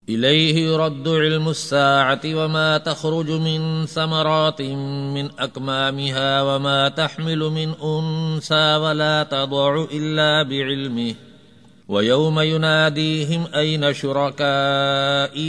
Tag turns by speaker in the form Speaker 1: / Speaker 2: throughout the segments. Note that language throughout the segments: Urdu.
Speaker 1: إليه يرد علم الساعة وما تخرج من ثمرات من أكمامها وما تحمل من أنثى ولا تضع إلا بعلمه ويوم يناديهم أين شركائي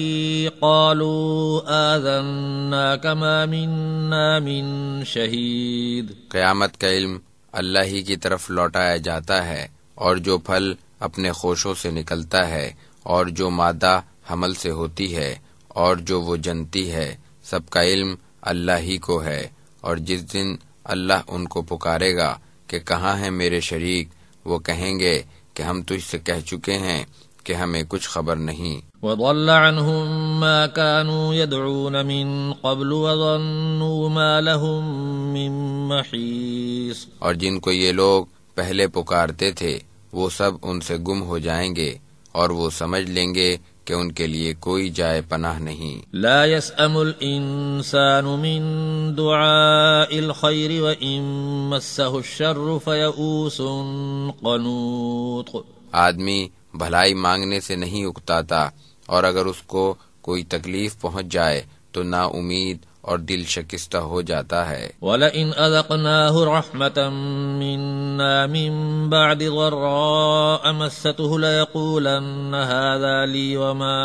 Speaker 1: قالوا آذناك ما منا من شهيد۔
Speaker 2: قیامت کا علم اللہ ہی کی طرف لوٹایا جاتا ہے، اور جو پھل اپنے خوشوں سے نکلتا ہے، اور جو مادہ حمل سے ہوتی ہے، اور جو وہ جنتی ہے، سب کا علم اللہ ہی کو ہے۔ اور جس دن اللہ ان کو پکارے گا کہ کہاں ہیں میرے شریک، وہ کہیں گے کہ ہم تجھ سے کہہ چکے ہیں کہ ہمیں کچھ خبر نہیں۔
Speaker 1: وضل عنهم ما كانوا يدعون من قبل وظنوا ما لهم من محيص۔
Speaker 2: اور جن کو یہ لوگ پہلے پکارتے تھے وہ سب ان سے گم ہو جائیں گے، اور وہ سمجھ لیں گے کہ ان کے لیے کوئی جائے پناہ نہیں۔
Speaker 1: لا يسأم الإنسان من دعاء الخير وإن مسه الشر فيئوس قنوط۔
Speaker 2: آدمی بھلائی مانگنے سے نہیں اکتاتا، اور اگر اس کو کوئی تکلیف پہنچ جائے تو نا امید اور دل شکستہ ہو جاتا ہے۔
Speaker 1: وَلَئِنْ أَذَقْنَاهُ رَحْمَةً مِّنَّا مِن بَعْدِ ضَرَّاءَ مَسَّتْهُ لَيَقُولَنَّ هَٰذَا لِي وَمَا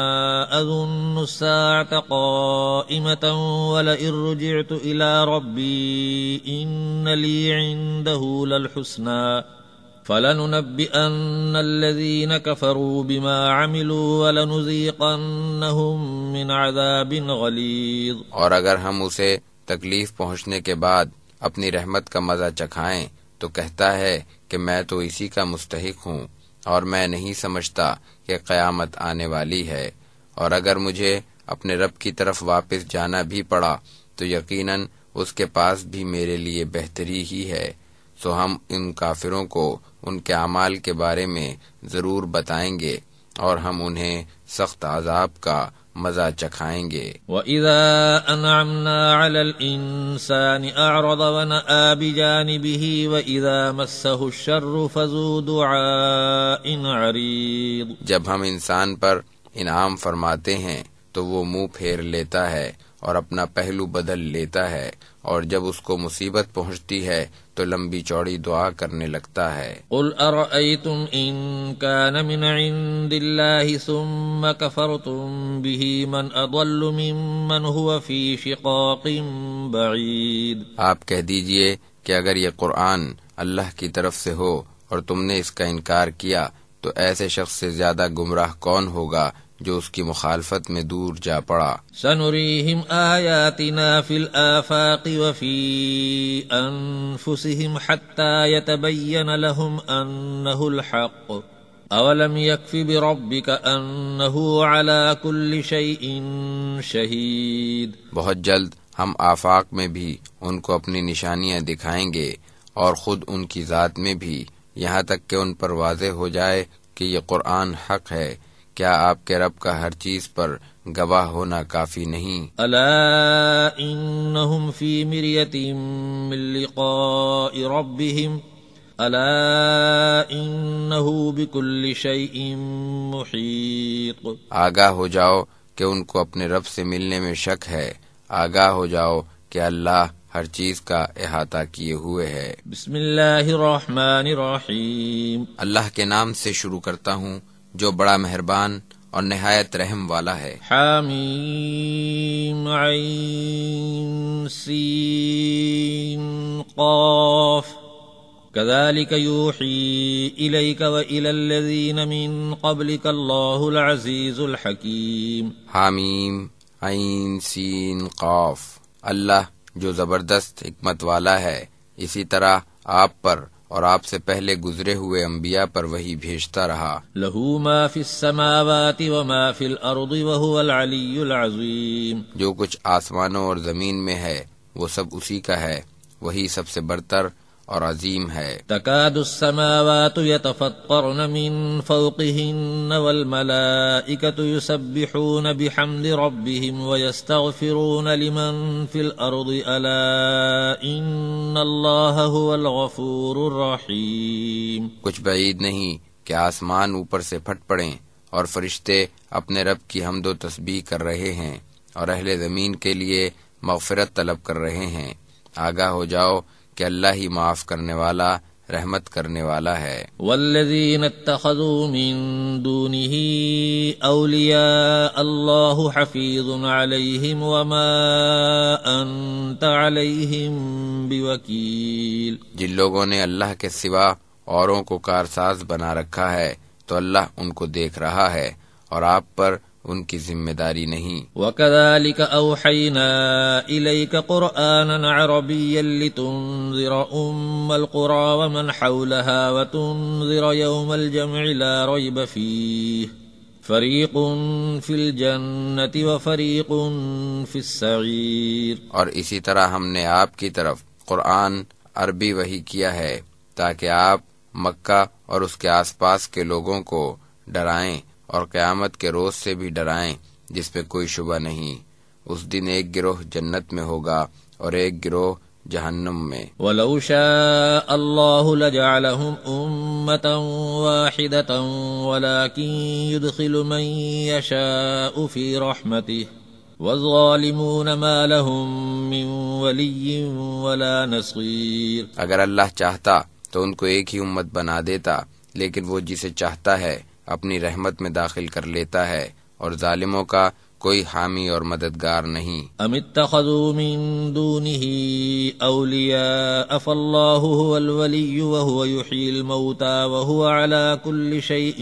Speaker 1: أَظُنُّ السَّاعَةَ قَائِمَةً وَلَئِن رُّجِعْتُ إِلَىٰ رَبِّي إِنَّ لِي عِندَهُ لَلْحُسْنَىٰ فَلَنُنَبِّئَنَّ الَّذِينَ كَفَرُوا بِمَا عَمِلُوا وَلَنُذِيقَنَّهُم مِّنْ عَذَابٍ غَلِيظٍ۔
Speaker 2: اور اگر ہم اسے تکلیف پہنچنے کے بعد اپنی رحمت کا مزہ چکھائیں تو کہتا ہے کہ میں تو اسی کا مستحق ہوں، اور میں نہیں سمجھتا کہ قیامت آنے والی ہے۔ اور اگر مجھے اپنے رب کی طرف واپس جانا بھی پڑا تو یقیناً اس کے پاس بھی میرے لیے بہتری ہی ہے۔ سو ہم ان کافروں کو ان کے اعمال کے بارے میں ضرور بتائیں گے، اور ہم انہیں سخت عذاب کا مزہ چکھائیں گے۔
Speaker 1: وَإِذَا أَنْعَمْنَا عَلَى الْإِنسَانِ أَعْرَضَ وَنَأَىٰ بِجَانِبِهِ وَإِذَا مَسَّهُ الشَّرُّ فَذُو دُعَاءٍ عَرِيضٍ۔
Speaker 2: جب ہم انسان پر انعام فرماتے ہیں تو وہ منہ پھیر لیتا ہے اور اپنا پہلو بدل لیتا ہے، اور جب اس کو مصیبت پہنچتی ہے تو لمبی چوڑی دعا کرنے لگتا ہے۔
Speaker 1: قُلْ أَرَأَيْتُمْ إِن كَانَ مِنْ عِندِ اللَّهِ ثُمَّ كَفَرْتُمْ بِهِ مَنْ أَضَلُّ مِمَّنْ هُوَ فِي شِقَاقٍ بَعِيدٍ۔
Speaker 2: آپ کہہ دیجئے کہ اگر یہ قرآن اللہ کی طرف سے ہو اور تم نے اس کا انکار کیا تو ایسے شخص سے زیادہ گمراہ کون ہوگا جو اس کی مخالفت میں دور جا پڑا۔
Speaker 1: سنريهم آياتنا في الآفاق وفي أنفسهم حتى يتبين لهم أنه الحق أولم يكف بربك أنه على كل شيء شهيد۔
Speaker 2: بہت جلد ہم آفاق میں بھی ان کو اپنی نشانیاں دکھائیں گے، اور خود ان کی ذات میں بھی، یہاں تک کہ ان پر واضح ہو جائے کہ یہ قرآن حق ہے۔ کیا آپ کے رب کا ہر چیز پر گواہ ہونا کافی نہیں؟
Speaker 1: الا انہم فی مریۃ من لقاء ربہم الا انہ بکل شیء محیط۔
Speaker 2: آگاہ ہو جاؤ کہ ان کو اپنے رب سے ملنے میں شک ہے، آگاہ ہو جاؤ کہ اللہ ہر چیز کا احاطہ کیے ہوئے ہے۔
Speaker 1: بسم اللہ الرحمن الرحیم۔
Speaker 2: اللہ کے نام سے شروع کرتا ہوں جو بڑا مہربان اور نہایت رحم والا ہے۔
Speaker 1: حامیم عین سین قاف كذلك يوحي إليك وإلى الذين من قبلك الله العزيز الحكيم۔
Speaker 2: حامیم عین سین قاف، اللہ جو زبردست حکمت والا ہے، اسی طرح آپ پر اور آپ سے پہلے گزرے ہوئے انبیاء پر وحی بھیجتا رہا۔
Speaker 1: له ما في السماوات وما في الأرض وهو العلي العظيم۔
Speaker 2: جو کچھ آسمانوں اور زمین میں ہے وہ سب اسی کا ہے، وہی سب سے برتر اور عظیم ہے۔
Speaker 1: تكاد السماوات يتفطرن من فوقهن والملائكة يسبحون بحمد ربهم ويستغفرون لمن في الأرض ألا إن الله هو الغفور الرحيم۔
Speaker 2: کچھ بعید نہیں کہ آسمان اوپر سے پھٹ پڑیں اور فرشتے اپنے رب کی حمد و تسبیح کر رہے ہیں اور اہل زمین کے لیے مغفرت طلب کر رہے ہیں۔ آگاہ ہو جاؤ کہ اللہ ہی معاف کرنے والا رحمت کرنے والا ہے۔
Speaker 1: والذین اتخذوا من دونه اولیاء اللہ حفیظ علیہم وما انت علیہم بوکیل۔
Speaker 2: جن لوگوں نے اللہ کے سوا اوروں کو کارساز بنا رکھا ہے تو اللہ ان کو دیکھ رہا ہے اور آپ پر ان کی ذمہ داری نہیں۔
Speaker 1: وَكَذَلِكَ أَوْحَيْنَا إِلَيْكَ قُرْآنًا عَرَبِيًّا لِتُنذِرَ أُمَّ الْقُرَى وَمَنْ حَوْلَهَا وَتُنذِرَ يَوْمَ الْجَمْعِ لَا رَيْبَ فِيهِ فَرِيقٌ فِي الْجَنَّةِ وَفَرِيقٌ فِي السَّعِيرِ۔
Speaker 2: اور اسی طرح ہم نے آپ کی طرف قرآن عربی وحی کیا ہے تاکہ آپ مکہ اور اس کے آس پاس کے لوگوں کو ڈرائیں اور قیامت کے روز سے بھی ڈرائیں جس پہ کوئی شبہ نہیں۔ اس دن ایک گروہ جنت میں ہوگا اور ایک گروہ جہنم میں۔
Speaker 1: وَلَوْ شَاءَ اللَّهُ لَجَعَلَهُمْ أُمَّةً وَاحِدَةً وَلَكِنْ يُدْخِلُ مَنْ يَشَاءُ فِي رَحْمَتِهِ وَالظَّالِمُونَ مَا لَهُمْ مِنْ وَلِيٍّ وَلَا نَصِيرٍ۔
Speaker 2: اگر اللہ چاہتا تو ان کو ایک ہی امت بنا دیتا، لیکن وہ جسے چاہتا ہے اپنی رحمت میں داخل کر لیتا ہے، اور ظالموں کا کوئی حامی اور مددگار نہیں۔
Speaker 1: ام اتخذوا من دونه اولیاء فاللہ هو الولی وهو يحیی الموتى وهو على كل شیء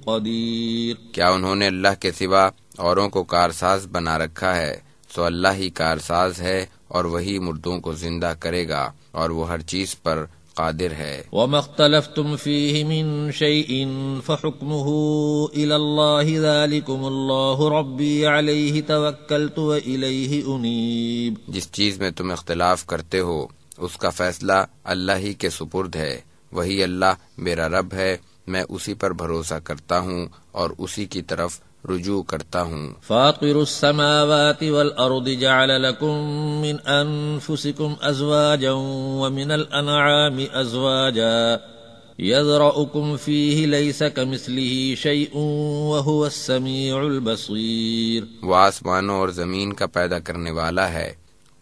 Speaker 1: قدیر۔
Speaker 2: کیا انہوں نے اللہ کے سوا اوروں کو کارساز بنا رکھا ہے؟ سو اللہ ہی کارساز ہے اور وہی مردوں کو زندہ کرے گا اور وہ ہر چیز پر قادر ہے۔
Speaker 1: وما اختلفتم فيه من شيء فحكمه إلى الله ذلكم الله ربي عليه توكلت وإليه أنيب۔
Speaker 2: جس چیز میں تم اختلاف کرتے ہو اس کا فیصلہ اللہ ہی کے سپرد ہے، وہی اللہ میرا رب ہے، میں اسی پر بھروسہ کرتا ہوں اور اسی کی طرف رجوع کرتا ہوں۔
Speaker 1: فاطر السماوات والأرض جعل لكم من أنفسكم أزواجا ومن الأنعام أزواجا يذرأكم فيه ليس كمثله شيء وهو السميع البصير۔
Speaker 2: وہ آسمانوں اور زمین کا پیدا کرنے والا ہے،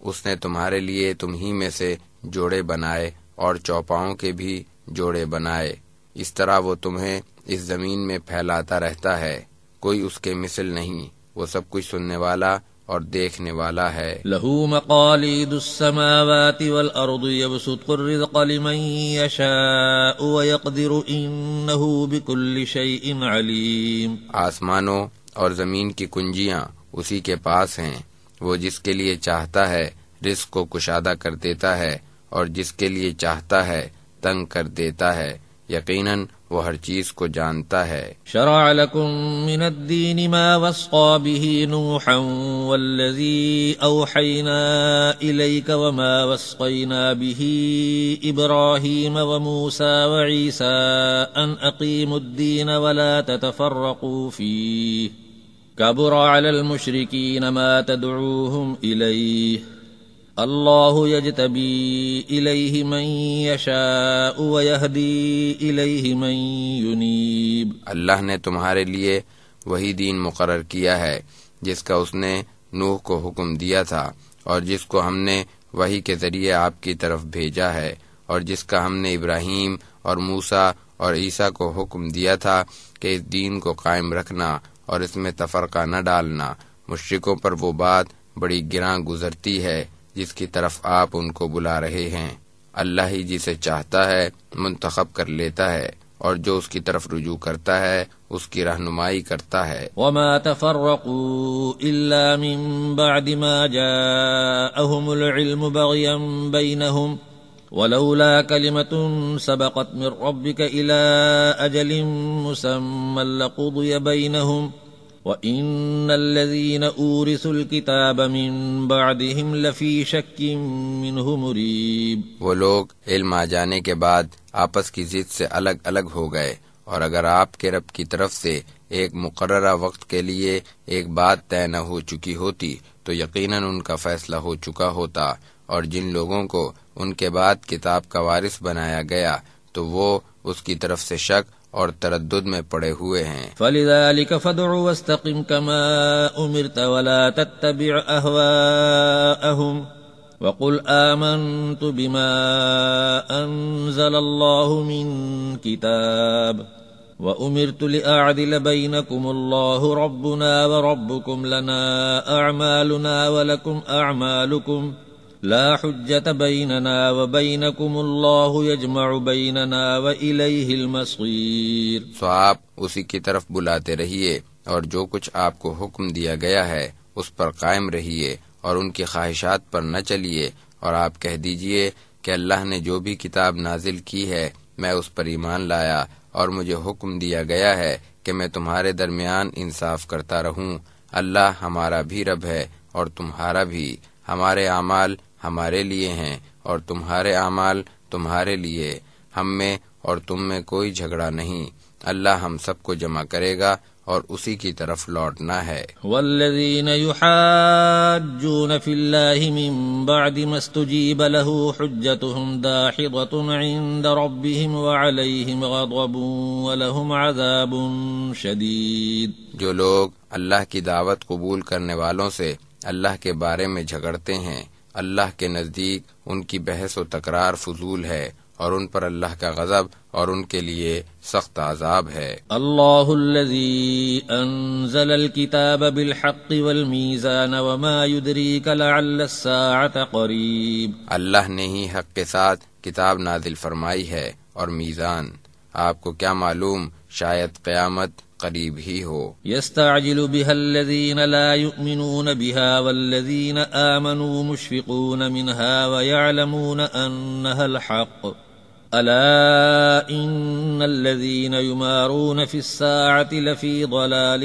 Speaker 2: اس نے تمہارے لیے تم ہی میں سے جوڑے بنائے اور چوپاؤں کے بھی جوڑے بنائے، اس طرح وہ تمہیں اس زمین میں پھیلاتا رہتا ہے، کوئی اس کے مثل نہیں، وہ سب کچھ سننے والا اور دیکھنے والا ہے۔
Speaker 1: له مقاليد السماوات والأرض يبسط الرزق لمن يشاء ويقدر إنه بكل شيء عليم۔
Speaker 2: آسمانوں اور زمین کی کنجیاں اسی کے پاس ہیں، وہ جس کے لیے چاہتا ہے رزق کو کشادہ کر دیتا ہے اور جس کے لیے چاہتا ہے تنگ کر دیتا ہے، یقیناً وہ ہر چیز کو جانتا ہے۔
Speaker 1: شرع لكم من الدين ما وصى به نوحا والذي أوحينا إليك وما وصينا به إبراهيم وموسى وعيسى أن أقيموا الدين ولا تتفرقوا فيه كبر على المشركين ما تدعوهم إليه اللہ یجتبی الیہ من یشاء ویہدی الیہ من ینیب۔
Speaker 2: اللہ نے تمہارے لیے وہی دین مقرر کیا ہے جس کا اس نے نوح کو حکم دیا تھا اور جس کو ہم نے وحی کے ذریعے آپ کی طرف بھیجا ہے اور جس کا ہم نے ابراہیم اور موسیٰ اور عیسیٰ کو حکم دیا تھا کہ اس دین کو قائم رکھنا اور اس میں تفرقہ نہ ڈالنا۔ مشرکوں پر وہ بات بڑی گراں گزرتی ہے جس کی طرف آپ ان کو بلا رہے ہیں۔ اللہ ہی جسے چاہتا ہے منتخب کر لیتا ہے اور جو اس کی طرف رجوع کرتا ہے اس کی رہنمائی کرتا ہے۔
Speaker 1: وما تفرقوا الا من بعد ما جاءهم العلم بغيا بينهم ولولا كلمة سبقت من ربك الى اجل مسمى لقضي بينهم وَإِنَّ الَّذِينَ أُورِثُوا الْكِتَابَ مِن بَعْدِهِمْ لَفِي شَكٍّ مِّنْهُ مُرِيبٍ۔
Speaker 2: وہ لوگ علم آ جانے کے بعد آپس کی ضد سے الگ الگ ہو گئے، اور اگر آپ کے رب کی طرف سے ایک مقررہ وقت کے لیے ایک بات طے نہ ہو چکی ہوتی تو یقیناً ان کا فیصلہ ہو چکا ہوتا، اور جن لوگوں کو ان کے بعد کتاب کا وارث بنایا گیا تو وہ اس کی طرف سے شک اور تردد میں پڑے ہوئے ہیں۔
Speaker 1: فَلِذَلِكَ فَادْعُ وَاسْتَقِمْ كَمَا أُمِرْتَ وَلَا تَتَّبِعْ أَهْوَاءَهُمْ وَقُلْ آمَنْتُ بِمَا أَنزَلَ اللَّهُ مِنْ كِتَابٍ وَأُمِرْتُ لِأَعْدِلَ بَيْنَكُمُ اللَّهُ رَبُّنَا وَرَبُّكُمْ لَنَا أَعْمَالُنَا وَلَكُمْ أَعْمَالُكُمْ لا حجت بیننا وبینکم اللہ یجمع بیننا وإلیہ المصیر۔
Speaker 2: سو آپ اسی کی طرف بلاتے رہیے اور جو کچھ آپ کو حکم دیا گیا ہے اس پر قائم رہیے اور ان کی خواہشات پر نہ چلیے، اور آپ کہہ دیجئے کہ اللہ نے جو بھی کتاب نازل کی ہے میں اس پر ایمان لایا، اور مجھے حکم دیا گیا ہے کہ میں تمہارے درمیان انصاف کرتا رہوں۔ اللہ ہمارا بھی رب ہے اور تمہارا بھی، ہمارے اعمال ہمارے لیے ہیں اور تمہارے اعمال تمہارے لیے، ہم میں اور تم میں کوئی جھگڑا نہیں، اللہ ہم سب کو جمع کرے گا اور اسی کی طرف لوٹنا ہے۔
Speaker 1: والذین یحاجون فی اللہ من بعد ما استجیب له حجتهم داحضۃ عند ربهم وعلیہم غضب ولہم عذاب شدید۔
Speaker 2: جو لوگ اللہ کی دعوت قبول کرنے والوں سے اللہ کے بارے میں جھگڑتے ہیں، اللہ کے نزدیک ان کی بحث و تکرار فضول ہے، اور ان پر اللہ کا غضب اور ان کے لیے سخت عذاب ہے۔
Speaker 1: اللہ الذی انزل الکتاب بالحق والمیزان وما یدریک لعل الساعة قریب۔ اللہ
Speaker 2: نے ہی حق کے ساتھ کتاب نازل فرمائی ہے اور میزان، آپ کو کیا معلوم شاید قیامت قریب ہی ہو۔
Speaker 1: یستعجل بها الذین لا یؤمنون بها والذین آمنوا مشفقون منها ویعلمون انها الحق الا ان الذین یمارون فی الساعة لفی ضلال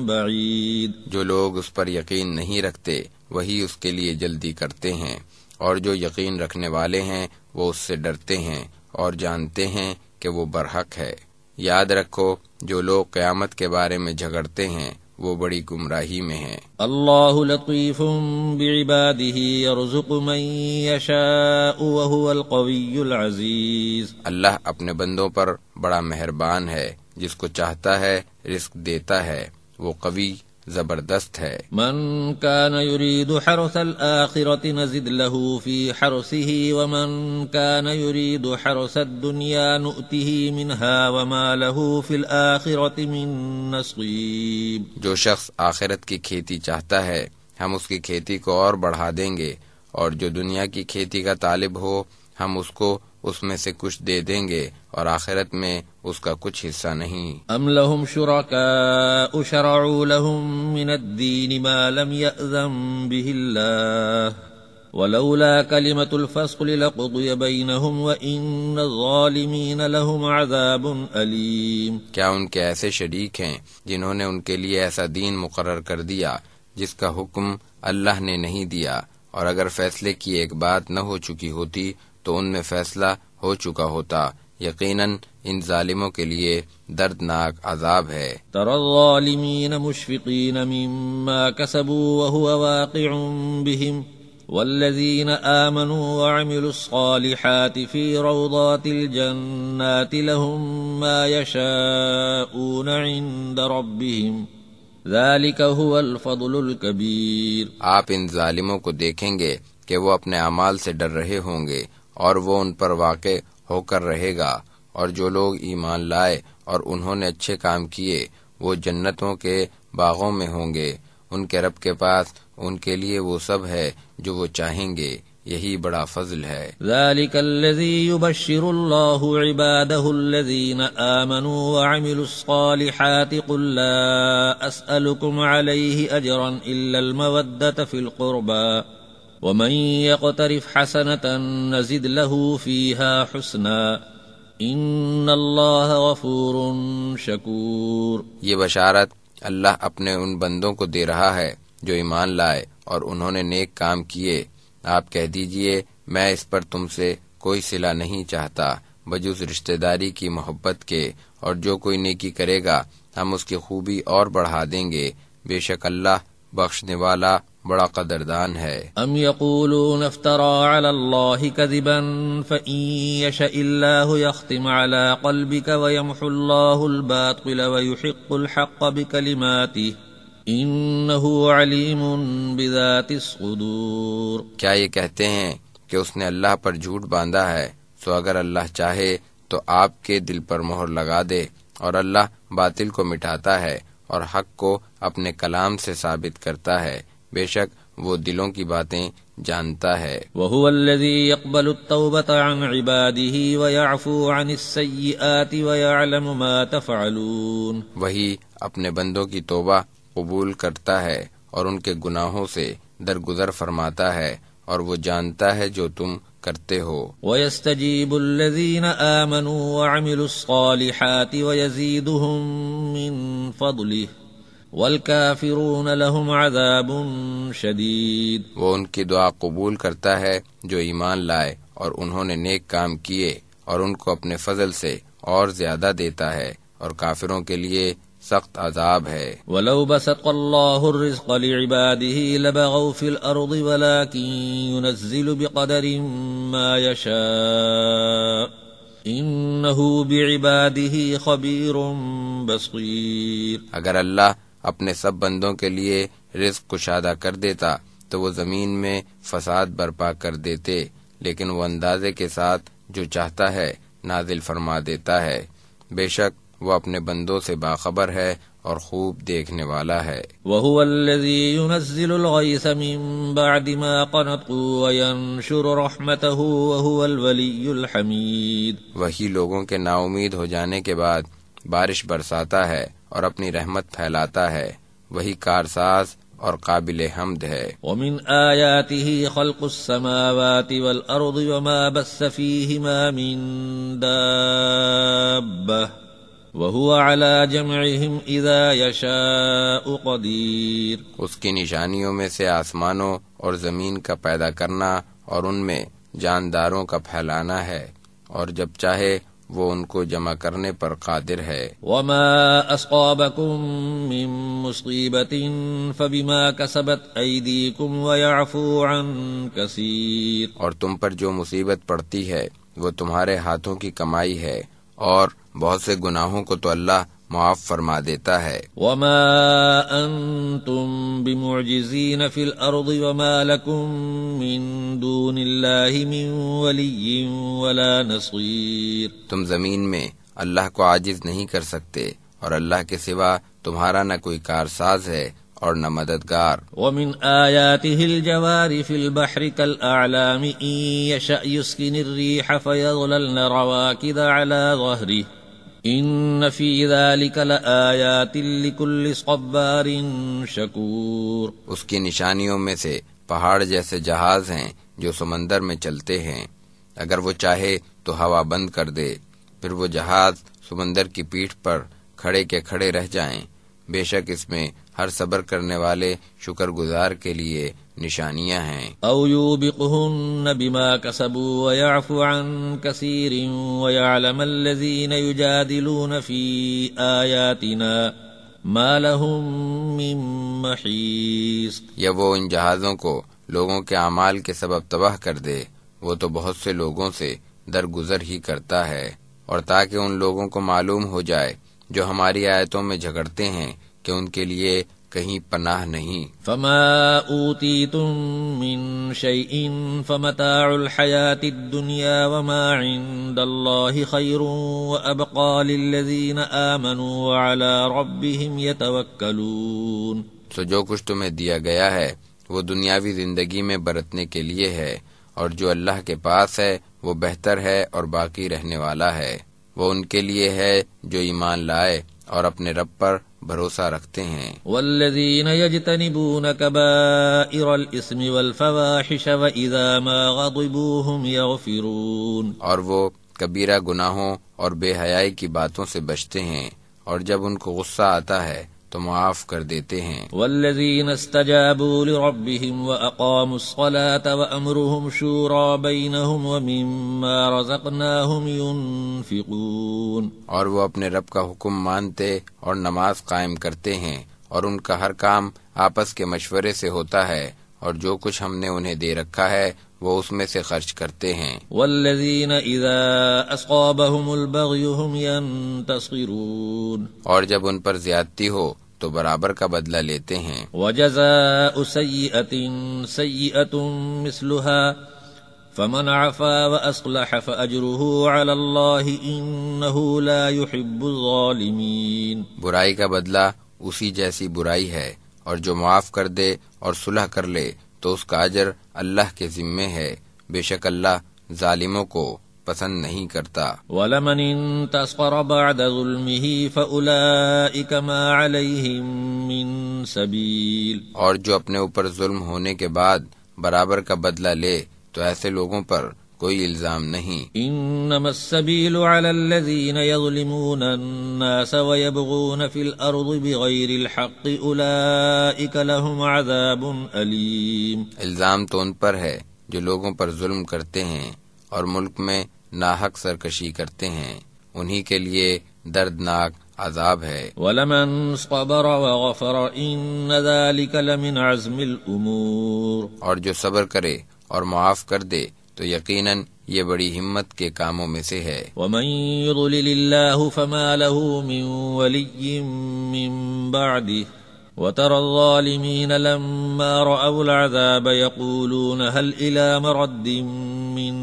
Speaker 1: بعید۔
Speaker 2: جو لوگ اس پر یقین نہیں رکھتے وہی اس کے لیے جلدی کرتے ہیں، اور جو یقین رکھنے والے ہیں وہ اس سے ڈرتے ہیں اور جانتے ہیں کہ وہ برحق ہے۔ یاد رکھو جو لوگ قیامت کے بارے میں جھگڑتے ہیں وہ بڑی گمراہی میں ہیں۔
Speaker 1: اللہ لطیف بعباده یرزق من یشاء وهو القوی العزیز۔
Speaker 2: اللہ اپنے بندوں پر بڑا مہربان ہے، جس کو چاہتا ہے رزق دیتا ہے، وہ قوی زبردست ہے۔
Speaker 1: من كان يريد حرث الآخرة نزد له في حرثه ومن كان يريد حرث الدنيا نؤته منها وما له في الآخرة من نصيب۔
Speaker 2: جو شخص آخرت کی کھیتی چاہتا ہے ہم اس کی کھیتی کو اور بڑھا دیں گے، اور جو دنیا کی کھیتی کا طالب ہو ہم اس کو اس میں سے کچھ دے دیں گے، اور آخرت میں اس کا کچھ حصہ نہیں۔
Speaker 1: ام لهم شرکاء شرعوا لهم من الدین ما لم یأذن به اللہ ولولا کلمة الفصل لقضی بینہم وإن الظالمین لهم عذاب علیم۔
Speaker 2: کیا ان کے ایسے شریک ہیں جنہوں نے ان کے لیے ایسا دین مقرر کر دیا جس کا حکم اللہ نے نہیں دیا، اور اگر فیصلے کی ایک بات نہ ہو چکی ہوتی تو ان میں فیصلہ ہو چکا ہوتا، یقیناً ان ظالموں کے لیے دردناک عذاب ہے۔
Speaker 1: ترى الظالمین مشفقین مما کسبوا وهو واقع بهم والذین آمنوا وعملوا الصالحات في روضات الجنات لهم ما يشاءون عند ربهم ذلك هو الفضل الكبير۔
Speaker 2: آپ ان ظالموں کو دیکھیں گے کہ وہ اپنے اعمال سے ڈر رہے ہوں گے اور وہ ان پر واقع ہو کر رہے گا، اور جو لوگ ایمان لائے اور انہوں نے اچھے کام کیے وہ جنتوں کے باغوں میں ہوں گے، ان کے رب کے پاس ان کے لیے وہ سب ہے جو وہ چاہیں گے، یہی بڑا فضل ہے۔
Speaker 1: ذلك الذي يبشر الله عباده الذين آمنوا وعملوا الصالحات قل لا أسألكم عليه أجرا إلا المودة في القربى ومن يقترف حسنة نزد له فيها حسنا ان اللہ غفور شکور۔
Speaker 2: یہ بشارت اللہ اپنے ان بندوں کو دے رہا ہے جو ایمان لائے اور انہوں نے نیک کام کیے۔ آپ کہہ دیجئے میں اس پر تم سے کوئی صلہ نہیں چاہتا بجز رشتہ داری کی محبت کے، اور جو کوئی نیکی کرے گا ہم اس کی خوبی اور بڑھا دیں گے، بے شک اللہ بخشنے والا بڑا قدردان ہے۔
Speaker 1: ام یقولون افترى على الله كذبا فإن يشأ الله يختم على قلبك ويمحو الله الباطل ويحق الحق بكلماته انه علیم بذات الصدور۔
Speaker 2: کیا یہ کہتے ہیں کہ اس نے اللہ پر جھوٹ باندھا ہے، سو اگر اللہ چاہے تو آپ کے دل پر مہر لگا دے، اور اللہ باطل کو مٹاتا ہے اور حق کو اپنے کلام سے ثابت کرتا ہے، بے شک وہ دلوں کی باتیں جانتا ہے۔
Speaker 1: وَهُوَ الَّذِي يَقْبَلُ التَّوْبَةَ عَنْ عِبَادِهِ وَيَعْفُو عَنِ السَّيِّئَاتِ وَيَعْلَمُ مَا تَفْعَلُونَ۔
Speaker 2: وہی اپنے بندوں کی توبہ قبول کرتا ہے اور ان کے گناہوں سے درگزر فرماتا ہے، اور وہ جانتا ہے جو تم کرتے ہو۔
Speaker 1: وَيَسْتَجِيبُ الَّذِينَ آمَنُوا وَعَمِلُوا الصَّالِحَاتِ وَيَزِيدُهُم مِّن فَضْلِهِ وَالْكَافِرُونَ لَهُمْ عَذَابٌ شَدِيدٌ۔
Speaker 2: وہ ان کی دعا قبول کرتا ہے جو ایمان لائے اور انہوں نے نیک کام کیے، اور ان کو اپنے فضل سے اور زیادہ دیتا ہے، اور کافروں کے لیے سخت عذاب ہے۔
Speaker 1: وَلَوْ بَسَطَ اللَّهُ الرِّزْقَ لِعِبَادِهِ لَبَغَوْا فِي الْأَرْضِ وَلَكِن يُنَزِّلُ بِقَدَرٍ مَّا يَشَاءُ إِنَّهُ بِعِبَادِهِ خَبِيرٌ بَصِيرٌ۔
Speaker 2: اگر اللہ اپنے سب بندوں کے لیے رزق کشادہ کر دیتا تو وہ زمین میں فساد برپا کر دیتے، لیکن وہ اندازے کے ساتھ جو چاہتا ہے نازل فرما دیتا ہے، بے شک وہ اپنے بندوں سے باخبر ہے اور خوب دیکھنے والا ہے۔
Speaker 1: وَهُوَ الَّذِي يُنَزِّلُ الْغَيْثَ مِن بَعْدِ مَا قَنَطُوا وَيَنشُرُ رَحْمَتَهُ وَهُوَ الْوَلِيُّ الْحَمِيدُ۔
Speaker 2: وہی لوگوں کے نا امید ہو جانے کے بعد بارش برساتا ہے اور اپنی رحمت پھیلاتا ہے، وہی کارساز اور قابل حمد ہے۔
Speaker 1: وَمِنْ آيَاتِهِ خَلْقُ السَّمَاوَاتِ وَالْأَرْضِ وَمَا بَثَّ فِيهِمَا مِن دَابَّةٍ وَهُوَ عَلَى جَمْعِهِمْ إِذَا يَشَاءُ قَدِيرٌ۔
Speaker 2: اس کی نشانیوں میں سے آسمانوں اور زمین کا پیدا کرنا اور ان میں جانداروں کا پھیلانا ہے، اور جب چاہے وہ ان کو جمع کرنے پر قادر ہے۔
Speaker 1: وَمَا أَصَابَكُم مِّن مُّصِيبَةٍ فَبِمَا كَسَبَتْ أَيْدِيكُمْ وَيَعْفُو عَن كَثِيرٍ۔
Speaker 2: اور تم پر جو مصیبت پڑتی ہے وہ تمہارے ہاتھوں کی کمائی ہے، اور بہت سے گناہوں کو تو اللہ معاف فرما دیتا ہے۔
Speaker 1: وَمَا أَنتُم بِمُعْجِزِينَ فِي الْأَرْضِ وَمَا لَكُم مِّن دُونِ اللَّهِ مِن وَلِيٍّ وَلَا نَصِيرٍ۔
Speaker 2: تم زمین میں اللہ کو عاجز نہیں کر سکتے، اور اللہ کے سوا تمہارا نہ کوئی کارساز ہے اور نہ مددگار۔
Speaker 1: وَمِنْ آيَاتِهِ الْجَوَارِ فِي الْبَحْرِ كَالْأَعْلَامِ إِن يَشَأْ يُسْكِنِ الرِّيحَ فَيَظْلَلْنَ رَوَاكِدَ عَلَى ظَهْرِهِ إِنَّ فِي ذَلِكَ لَآيَاتٍ لِكُلِّ صَبَّارٍ شَكُورٍ۔
Speaker 2: اس کی نشانیوں میں سے پہاڑ جیسے جہاز ہیں جو سمندر میں چلتے ہیں، اگر وہ چاہے تو ہوا بند کر دے، پھر وہ جہاز سمندر کی پیٹھ پر کھڑے کے کھڑے رہ جائیں، بے شک اس میں ہر صبر کرنے والے شکر گزار کے لیے نشانیاں ہیں۔
Speaker 1: او یوبقہن بما کسبوا ویعفو عن کثیر ویعلم الذین یجادلون فی آیاتنا ما لهم من محیص۔
Speaker 2: یا وہ ان جہازوں کو لوگوں کے اعمال کے سبب تباہ کر دے، وہ تو بہت سے لوگوں سے درگزر ہی کرتا ہے، اور تاکہ ان لوگوں کو معلوم ہو جائے جو ہماری آیتوں میں جھگڑتے ہیں کہ ان کے لیے کہیں پناہ نہیں۔
Speaker 1: فما اوتیتم من شیء فمتاع الحیاة الدنیا وما عند اللہ خیر وابقى للذین آمنوا وعلى ربهم یتوکلون۔
Speaker 2: سو جو کچھ تمہیں دیا گیا ہے وہ دنیاوی زندگی میں برتنے کے لیے ہے، اور جو اللہ کے پاس ہے وہ بہتر ہے اور باقی رہنے والا ہے، وہ ان کے لیے ہے جو ایمان لائے اور اپنے رب پر بھروسہ رکھتے ہیں۔
Speaker 1: والذین یجتنبون کبائر الاسم والفواحش واذا ما غضبوا هم یغفرون۔
Speaker 2: اور وہ کبیرہ گناہوں اور بے حیائی کی باتوں سے بچتے ہیں، اور جب ان کو غصہ آتا ہے تو معاف کر دیتے ہیں۔
Speaker 1: والذین استجابوا لربهم واقاموا الصلاة وامرهم شورى بینهم ومما رزقناهم ينفقون۔
Speaker 2: اور وہ اپنے رب کا حکم مانتے اور نماز قائم کرتے ہیں، اور ان کا ہر کام آپس کے مشورے سے ہوتا ہے، اور جو کچھ ہم نے انہیں دے رکھا ہے وہ اس میں سے خرچ کرتے ہیں۔
Speaker 1: والذین اذا اصابهم البغی هم ينتصرون،
Speaker 2: اور جب ان پر زیادتی ہو تو برابر کا بدلہ لیتے ہیں۔
Speaker 1: وجزاء سیئة سیئة مثلها فمن عفا واصلح فاجره على الله انه لا يحب الظالمین،
Speaker 2: برائی کا بدلہ اسی جیسی برائی ہے، اور جو معاف کر دے اور صلح کر لے تو اس کا اجر اللہ کے ذمے ہے، بے شک اللہ ظالموں کو پسند نہیں کرتا۔
Speaker 1: وَلَمَنِ انتصر بعد ظلمه فَأُولَئِكَ مَا عَلَيْهِم مِّن سَبِيلٍ،
Speaker 2: اور جو اپنے اوپر ظلم ہونے کے بعد برابر کا بدلہ لے تو ایسے لوگوں پر کوئی الزام نہیں۔
Speaker 1: انما السبيل على الذين يظلمون الناس ويبغون في الارض بغير الحق اولئك لهم عذاب الیم،
Speaker 2: الزام تو ان پر ہے جو لوگوں پر ظلم کرتے ہیں اور ملک میں ناحق سرکشی کرتے ہیں، انہی کے لیے دردناک عذاب ہے۔
Speaker 1: ولمن صبر وغفر ان ذلك لمن عزم الامور،
Speaker 2: اور جو صبر کرے اور معاف کر دے تو یقیناً یہ بڑی ہمت کے کاموں میں سے ہے۔
Speaker 1: ومن يضلل الله فما له من ولي من بعده وترى الظالمين لما رأوا العذاب يقولون هل إلى مرد من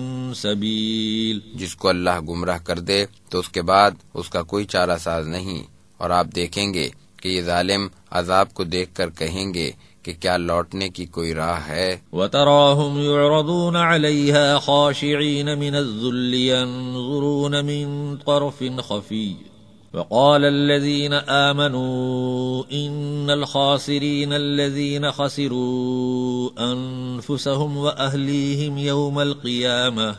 Speaker 1: سبيل،
Speaker 2: جس کو اللہ گمراہ کر دے تو اس کے بعد اس کا کوئی چارہ ساز نہیں، اور آپ دیکھیں گے کہ یہ ظالم عذاب کو دیکھ کر کہیں گے کہ کیا لوٹنے کی کوئی راہ ہے۔
Speaker 1: وَتَرَاهُمْ يُعْرَضُونَ عَلَيْهَا خَاشِعِينَ مِنَ الذُّلِّ يَنظُرُونَ مِن طَرْفٍ خَفِيٍّ وَقَالَ الَّذِينَ آمَنُوا إِنَّ الْخَاسِرِينَ الَّذِينَ خَسِرُوا أَنفُسَهُمْ وَأَهْلِيهِمْ يَوْمَ الْقِيَامَةِ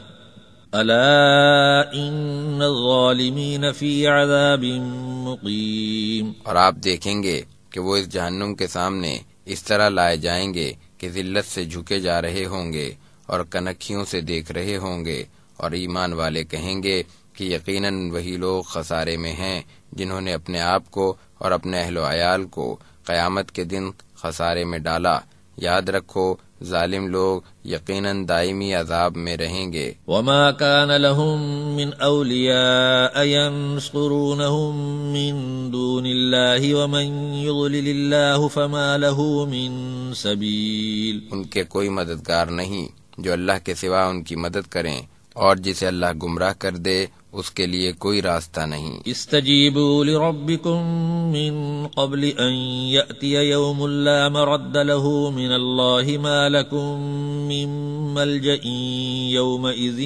Speaker 1: أَلَا إِنَّ الظَّالِمِينَ فِي عَذَابٍ مُقِيمٍ،
Speaker 2: اور آپ دیکھیں گے کہ وہ اس جہنم کے سامنے اس طرح لائے جائیں گے کہ ذلت سے جھکے جا رہے ہوں گے اور کنکھیوں سے دیکھ رہے ہوں گے، اور ایمان والے کہیں گے کہ یقیناً وہی لوگ خسارے میں ہیں جنہوں نے اپنے آپ کو اور اپنے اہل و عیال کو قیامت کے دن خسارے میں ڈالا۔ یاد رکھو ظالم لوگ یقیناً دائمی عذاب میں رہیں گے۔
Speaker 1: وما كان لهم من اولیاء ينصرونهم من دون الله ومن يضلل الله فما له من سبيل،
Speaker 2: ان کے کوئی مددگار نہیں جو اللہ کے سوا ان کی مدد کریں، اور جسے اللہ گمراہ کر دے اس کے لیے کوئی راستہ نہیں۔
Speaker 1: استجیبوا لربکم من قبل ان یأتی یوم لا مرد له من اللہ ما لکم من ملجأ یومئذ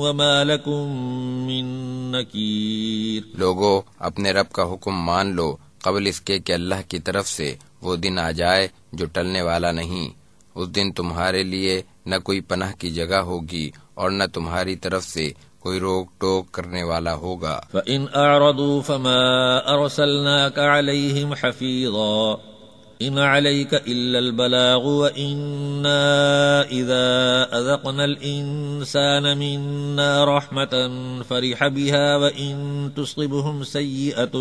Speaker 1: وما لکم من نکیر،
Speaker 2: لوگو اپنے رب کا حکم مان لو قبل اس کے کہ اللہ کی طرف سے وہ دن آ جائے جو ٹلنے والا نہیں۔ اس دن تمہارے لیے نہ کوئی پناہ کی جگہ ہوگی اور نہ تمہاری طرف سے کوئی روک ٹوک کرنے والا ہوگا۔
Speaker 1: فَإِنْ أَعْرَضُوا فَمَا أَرْسَلْنَاكَ عَلَيْهِمْ حَفِيظًا إِنْ عَلَيْكَ إِلَّا الْبَلَاغُ وَإِنَّا إِذَا أَذَقْنَا الْإِنسَانَ مِنَّا رَحْمَةً فَرِحَ بِهَا وَإِنْ تُصِبْهُمْ سَيِّئَةٌ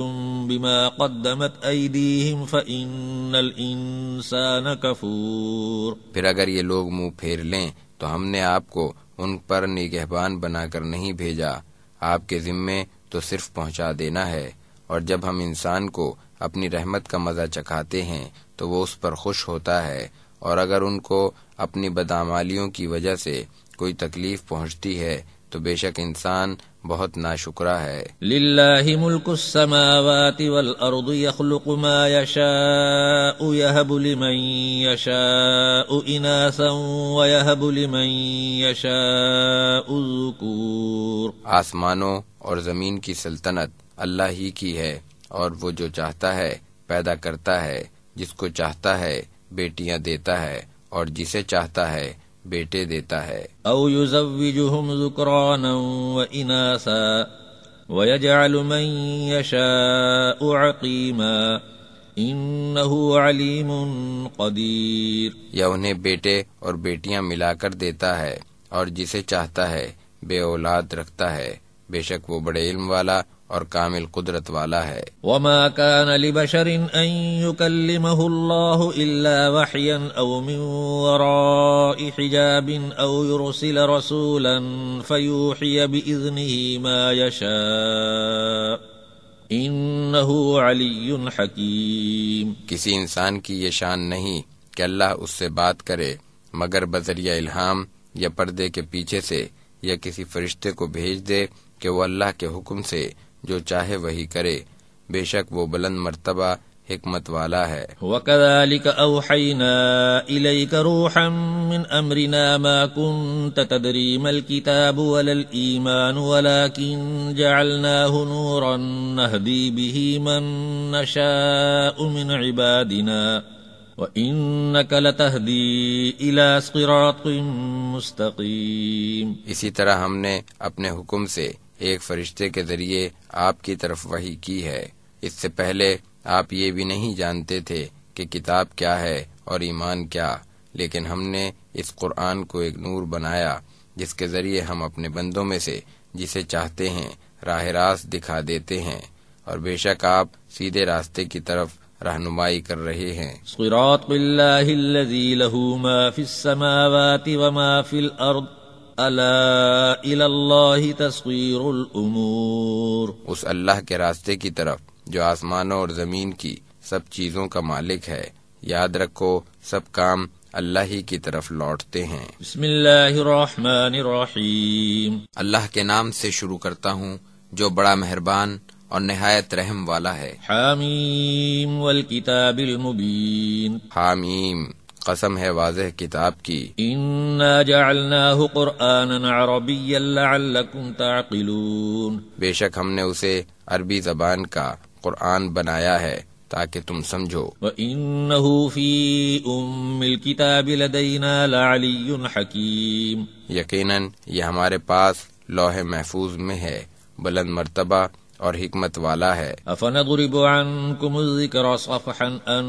Speaker 1: بِمَا قَدَّمَتْ أَيْدِيهِمْ فَإِنَّ الْإِنسَانَ كَفُورٌ،
Speaker 2: پھر اگر یہ لوگ منہ پھیر لیں تو ہم نے آپ کو ان پر نگہبان بنا کر نہیں بھیجا، آپ کے ذمے تو صرف پہنچا دینا ہے، اور جب ہم انسان کو اپنی رحمت کا مزہ چکھاتے ہیں تو وہ اس پر خوش ہوتا ہے، اور اگر ان کو اپنی بدعمالیوں کی وجہ سے کوئی تکلیف پہنچتی ہے تو بے شک انسان بہت ناشکرا ہے۔
Speaker 1: للہ ملک السماوات والارض يخلق ما يشاء يهب لمن يشاء اناثا ويهب لمن يشاء الذكور،
Speaker 2: آسمانوں اور زمین کی سلطنت اللہ ہی کی ہے، اور وہ جو چاہتا ہے پیدا کرتا ہے، جس کو چاہتا ہے بیٹیاں دیتا ہے اور جسے چاہتا ہے بیٹے دیتا ہے۔
Speaker 1: او یزوجہم ذکرانا واناثا ویجعل من یشاء عقیما انہ علیم قدیر،
Speaker 2: یا انہیں بیٹے اور بیٹیاں ملا کر دیتا ہے، اور جسے چاہتا ہے بے اولاد رکھتا ہے، بے شک وہ بڑے علم والا اور کامل قدرت والا ہے۔
Speaker 1: وما كان لبشر ان يكلمه الله الا وحيا او من وراء حجاب او يرسل رسولا فيوحي باذنه ما يشاء انه علي حكيم۔
Speaker 2: کسی انسان کی یہ شان نہیں کہ اللہ اس سے بات کرے مگر بذریعہ الہام یا پردے کے پیچھے سے، یا کسی فرشتے کو بھیج دے کہ وہ اللہ کے حکم سے جو چاہے وہی کرے، بے شک وہ بلند مرتبہ حکمت والا ہے۔
Speaker 1: وَكَذَلِكَ أَوْحَيْنَا إِلَيْكَ رُوحًا مِّنْ أَمْرِنَا مَا كُنْتَ تَدْرِي مَا الْكِتَابُ وَلَا الْإِيمَانُ وَلَكِنْ جَعَلْنَاهُ نُورًا نَهْدِي بِهِ مَن نَّشَاءُ مِنْ عِبَادِنَا وَإِنَّكَ لَتَهْدِي إِلَى صِرَاطٍ مُّسْتَقِيمٍ۔
Speaker 2: اسی طرح ہم نے اپنے حکم سے ایک فرشتے کے ذریعے آپ کی طرف وحی کی ہے۔ اس سے پہلے آپ یہ بھی نہیں جانتے تھے کہ کتاب کیا ہے اور ایمان کیا، لیکن ہم نے اس قرآن کو ایک نور بنایا جس کے ذریعے ہم اپنے بندوں میں سے جسے چاہتے ہیں راہ راست دکھا دیتے ہیں، اور بے شک آپ سیدھے راستے کی طرف رہنمائی کر رہے ہیں۔
Speaker 1: صراط اللہ الذی لہ ما فی السماوات وما فی الارض الا الی اللہ تصویر الامور۔
Speaker 2: اس اللہ کے راستے کی طرف جو آسمانوں اور زمین کی سب چیزوں کا مالک ہے، یاد رکھو سب کام اللہ ہی کی طرف لوٹتے ہیں۔
Speaker 1: بسم اللہ الرحمن الرحیم۔
Speaker 2: اللہ کے نام سے شروع کرتا ہوں جو بڑا مہربان اور نہایت رحم والا ہے۔
Speaker 1: حامیم والکتاب المبین۔
Speaker 2: حامیم، قسم ہے واضح کتاب کی۔
Speaker 1: انا جعلناہ قرآنا عربیا لعلکم تعقلون۔
Speaker 2: بے شک ہم نے اسے عربی زبان کا قرآن بنایا ہے تاکہ تم سمجھو۔
Speaker 1: وَإِنَّهُ فِي أُمِّ الْكِتَابِ لَدَيْنَا لَعَلِيٌّ حَكِيمٌ۔
Speaker 2: یقیناً یہ ہمارے پاس لوح محفوظ میں ہے، بلند مرتبہ اور حکمت والا ہے۔
Speaker 1: أَفَنَضْرِبُ عَنْكُمُ الذِّكْرَ صَفْحًا أَن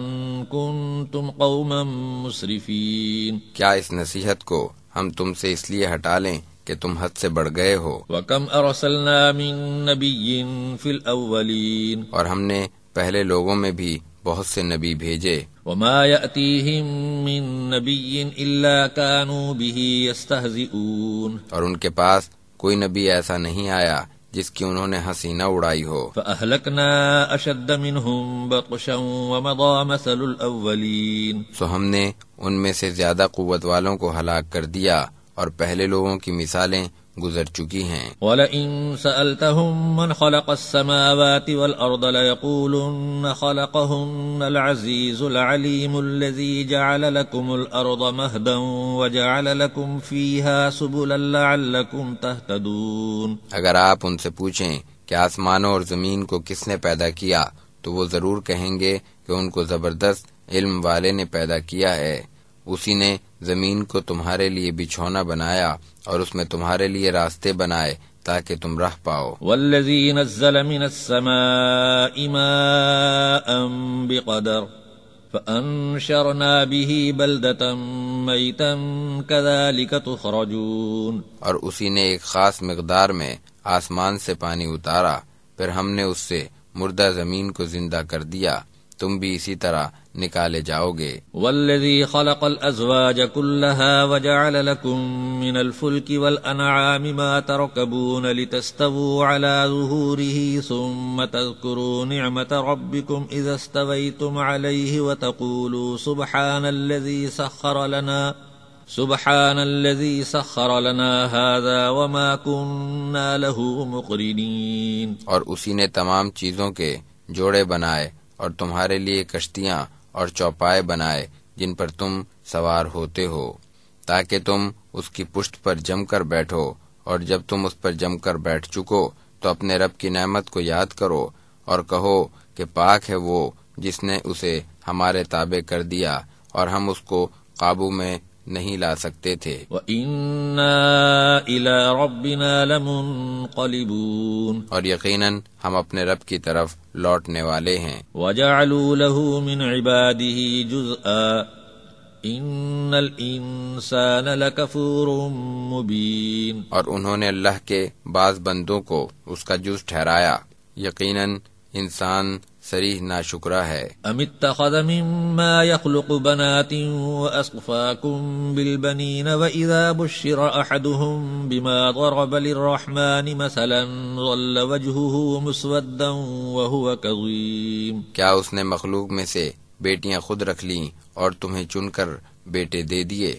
Speaker 1: كُنتُمْ قَوْمًا مُسْرِفِينَ۔
Speaker 2: کیا اس نصیحت کو ہم تم سے اس لیے ہٹا لیں کہ تم حد سے بڑھ گئے ہو؟
Speaker 1: وَكَمْ أَرْسَلْنَا مِن نَّبِيٍّ فِي الْأَوَّلِينَ۔
Speaker 2: اور ہم نے پہلے لوگوں میں بھی بہت سے نبی بھیجے۔
Speaker 1: وَمَا يَأْتِيهِم مِّن نَّبِيٍّ إِلَّا كَانُوا بِهِ يَسْتَهْزِئُونَ۔
Speaker 2: اور ان کے پاس کوئی نبی ایسا نہیں آیا جس کی انہوں نے ہنسی نہ اڑائی ہو۔
Speaker 1: فَأَهْلَكْنَا أَشَدَّ مِنْهُمْ بَطْشًا وَمَضَىٰ مَثَلُ الْأَوَّلِينَ۔
Speaker 2: سو ہم نے ان میں سے زیادہ قوت والوں کو ہلاک کر دیا اور پہلے لوگوں کی مثالیں گزر چکی ہیں۔
Speaker 1: وَلَئِن سَأَلْتَهُم مَّنْ خَلَقَ السَّمَاوَاتِ وَالْأَرْضَ لَيَقُولُنَّ خَلَقَهُنَّ الْعَزِيزُ الْعَلِيمُ الَّذِي جَعَلَ لَكُمُ الْأَرْضَ مَهْدًا وَجَعَلَ لَكُمْ فِيهَا سُبُلًا لَّعَلَّكُمْ تَهْتَدُونَ۔
Speaker 2: اگر آپ ان سے پوچھیں کہ آسمانوں اور زمین کو کس نے پیدا کیا تو وہ ضرور کہیں گے کہ ان کو زبردست علم والے نے پیدا کیا ہے۔ اسی نے زمین کو تمہارے لیے بچھونا بنایا اور اس میں تمہارے لیے راستے بنائے تاکہ تم راہ پاؤ۔
Speaker 1: والذی نزل من السماء ماء بقدر فأنشرنا به بلدة میتا كذلك تخرجون۔
Speaker 2: اور اسی نے ایک خاص مقدار میں آسمان سے پانی اتارا، پھر ہم نے اس سے مردہ زمین کو زندہ کر دیا، تم بھی اسی طرح نکالے جاؤ گے۔
Speaker 1: والذی خلق الازواج كلها وجعل لكم من الفلك والانعام ما تركبون لتستووا على ظهوره ثم تذكروا نعمة ربكم اذا استويتم عليه وتقولوا سبحان الذي سخر لنا هذا وما كنا له مقرنين۔
Speaker 2: اور اسی نے تمام چیزوں کے جوڑے بنائے اور تمہارے لیے کشتیاں اور چوپائے بنائے جن پر تم سوار ہوتے ہو، تاکہ تم اس کی پشت پر جم کر بیٹھو، اور جب تم اس پر جم کر بیٹھ چکو تو اپنے رب کی نعمت کو یاد کرو اور کہو کہ پاک ہے وہ جس نے اسے ہمارے تابع کر دیا اور ہم اس کو قابو میں نہیں لا سکتے تھے۔
Speaker 1: وَإِنَّا إِلَىٰ رَبِّنَا لَمُنقَلِبُونَ۔
Speaker 2: اور یقیناً ہم اپنے رب کی طرف لوٹنے والے ہیں۔
Speaker 1: وَجَعَلُوا لَهُ مِنْ عِبَادِهِ جُزْءًا إِنَّ الْإِنسَانَ لَكَفُورٌ مُبِينٌ۔
Speaker 2: اور انہوں نے اللہ کے بعض بندوں کو اس کا جز ٹھہرایا، یقیناً انسان صریح ناشکرا ہے۔
Speaker 1: ام اتخذ مما يخلق بنات واصفاكم بالبنين واذا بشر احدهم بما ضرب للرحمن مثلا ظل وجهه مسودا وهو كظيم۔
Speaker 2: کیا اس نے مخلوق میں سے بیٹیاں خود رکھ لیں اور تمہیں چن کر بیٹے دے دیے،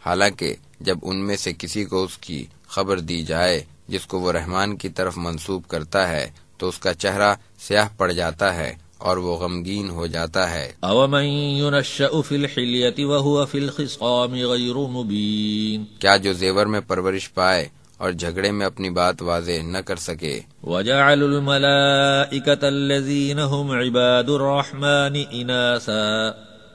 Speaker 2: حالانکہ جب ان میں سے کسی کو اس کی خبر دی جائے جس کو وہ رحمان کی طرف منسوب کرتا ہے تو اس کا چہرہ سیاہ پڑ جاتا ہے اور وہ غمگین ہو جاتا ہے۔
Speaker 1: اومن ينشأ في الحلیۃ وهو في الخصام غیر مبین۔
Speaker 2: کیا جو زیور میں پرورش پائے اور جھگڑے میں اپنی بات واضح نہ کر سکے۔
Speaker 1: وجعلوا الملائکۃ الذین هم عباد الرحمن اناثا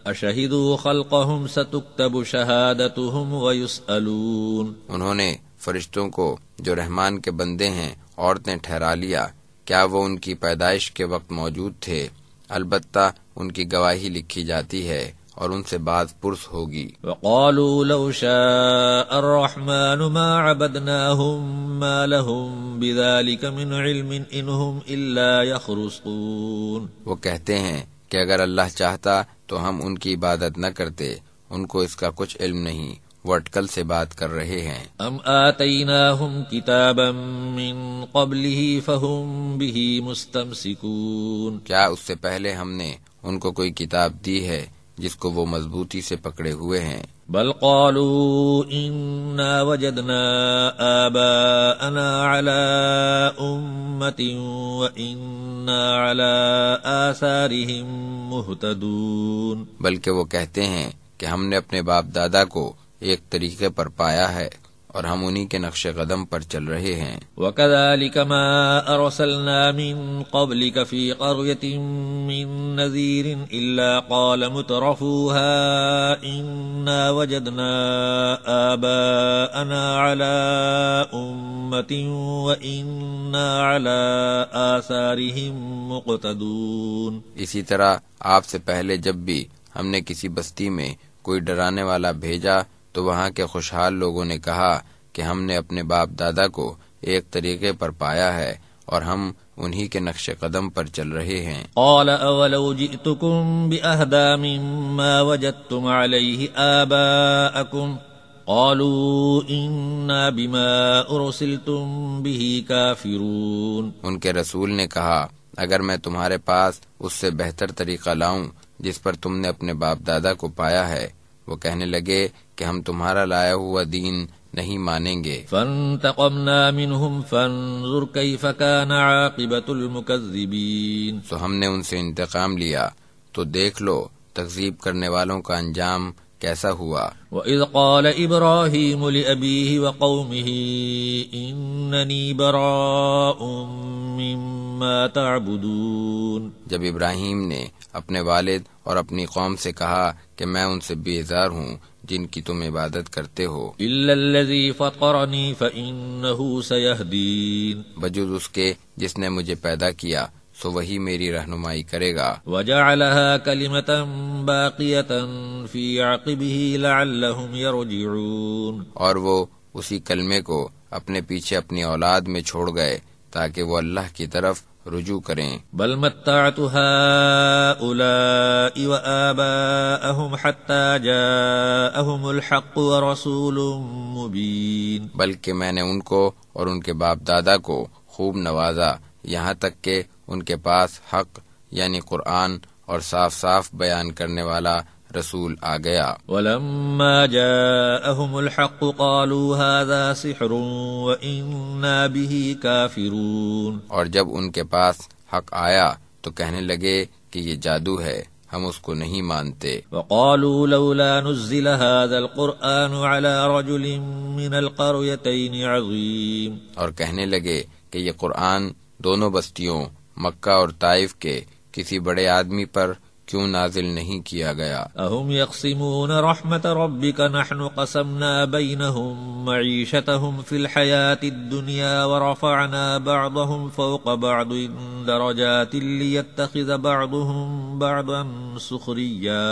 Speaker 1: اشہدوا خلقهم ستكتب شہادتهم ويسألون۔
Speaker 2: انہوں نے فرشتوں کو جو رحمان کے بندے ہیں عورتیں ٹھہرا لیا، کیا وہ ان کی پیدائش کے وقت موجود تھے؟ البتہ ان کی گواہی لکھی جاتی ہے اور ان سے بات پرس ہوگی۔
Speaker 1: وقالوا لو شاء الرحمن ما عبدناهم ما لهم بذلك من علم انهم الا يخرصون۔
Speaker 2: وہ کہتے ہیں کہ اگر اللہ چاہتا تو ہم ان کی عبادت نہ کرتے، ان کو اس کا کچھ علم نہیں، وہ اٹکل سے بات کر رہے ہیں۔
Speaker 1: ام آتیناہم کتابا من قبلہ فہم بہ مستمسکون۔
Speaker 2: کیا اس سے پہلے ہم نے ان کو کوئی کتاب دی ہے جس کو وہ مضبوطی سے پکڑے ہوئے ہیں؟
Speaker 1: بل قالوا انا وجدنا آباءنا على امت وانا على آثارهم مہتدون۔
Speaker 2: بلکہ وہ کہتے ہیں کہ ہم نے اپنے باپ دادا کو ایک طریقے پر پایا ہے اور ہم انہی کے نقش قدم پر چل رہے ہیں۔
Speaker 1: وَكَذَلِكَ مَا أَرْسَلْنَا مِن قَبْلِكَ فِي قَرْيَةٍ مِّن نَّذِيرٍ إِلَّا قَالَ مُتْرَفُوهَا إِنَّا وَجَدْنَا آبَاءَنَا عَلَىٰ أُمَّةٍ وَإِنَّا عَلَىٰ آثَارِهِم مُقْتَدُونَ۔
Speaker 2: اسی طرح آپ سے پہلے جب بھی ہم نے کسی بستی میں کوئی ڈرانے والا بھیجا تو وہاں کے خوشحال لوگوں نے کہا کہ ہم نے اپنے باپ دادا کو ایک طریقے پر پایا ہے اور ہم انہی کے نقش قدم پر چل رہے ہیں۔
Speaker 1: قال اولو جئتكم بأهدى مما وجدتم عليه آباءكم قالوا إنا بما أرسلتم به كافرون۔
Speaker 2: ان کے رسول نے کہا اگر میں تمہارے پاس اس سے بہتر طریقہ لاؤں جس پر تم نے اپنے باپ دادا کو پایا ہے، وہ کہنے لگے کہ ہم تمہارا لایا ہوا دین نہیں مانیں گے۔
Speaker 1: فانتقمنا منهم فانظر كيف كان عاقبة المكذبين۔
Speaker 2: تو ہم نے ان سے انتقام لیا تو دیکھ لو تکذیب کرنے والوں کا انجام کیسا ہوا۔
Speaker 1: وَإِذْ قَالَ إِبْرَاهِيمُ لِأَبِيهِ وَقَوْمِهِ إِنَّنِي بَرَاءٌ مِّمَّا تَعْبُدُونَ۔
Speaker 2: جب ابراہیم نے اپنے والد اور اپنی قوم سے کہا کہ میں ان سے بیزار ہوں جن کی تم عبادت کرتے ہو،
Speaker 1: إِلَّا الَّذِي فَطَرَنِي فَإِنَّهُ سَيَهْدِينِ،
Speaker 2: بجز اس کے جس نے مجھے پیدا کیا سو وہی میری رہنمائی کرے گا۔
Speaker 1: وَجَعَلَهَا كَلِمَةً بَاقِيَةً فِي عَقِبِهِ لَعَلَّهُمْ يَرْجِعُونَ،
Speaker 2: اور وہ اسی کلمے کو اپنے پیچھے اپنی اولاد میں چھوڑ گئے تاکہ وہ اللہ کی طرف رجوع کریں۔
Speaker 1: بل متعت هؤلاء وآباءهم حتى جاءهم الحق ورسول مبين،
Speaker 2: بلکہ میں نے ان کو اور ان کے باپ دادا کو خوب نوازا یہاں تک کہ ان کے پاس حق یعنی قرآن اور صاف صاف بیان کرنے والا رسول آ گیا۔
Speaker 1: ولما جاءهم الحق قالوا هذا سحر وإنا به كافرون،
Speaker 2: اور جب ان کے پاس حق آیا تو کہنے لگے کہ یہ جادو ہے، ہم اس کو نہیں مانتے۔
Speaker 1: وقالوا لولا نزل هذا القرآن على رجل من القريتين عظيم،
Speaker 2: اور کہنے لگے کہ یہ قرآن دونوں بستیوں مکہ اور طائف کے کسی بڑے آدمی پر کیوں نازل نہیں کیا گیا۔
Speaker 1: اہم یقسمون رحمت ربک نحن قسمنا بینہم معیشتہم فی الحیاة الدنیا ورفعنا بعضهم فوق بعض درجات لیتخذ بعضهم بعضا سخریا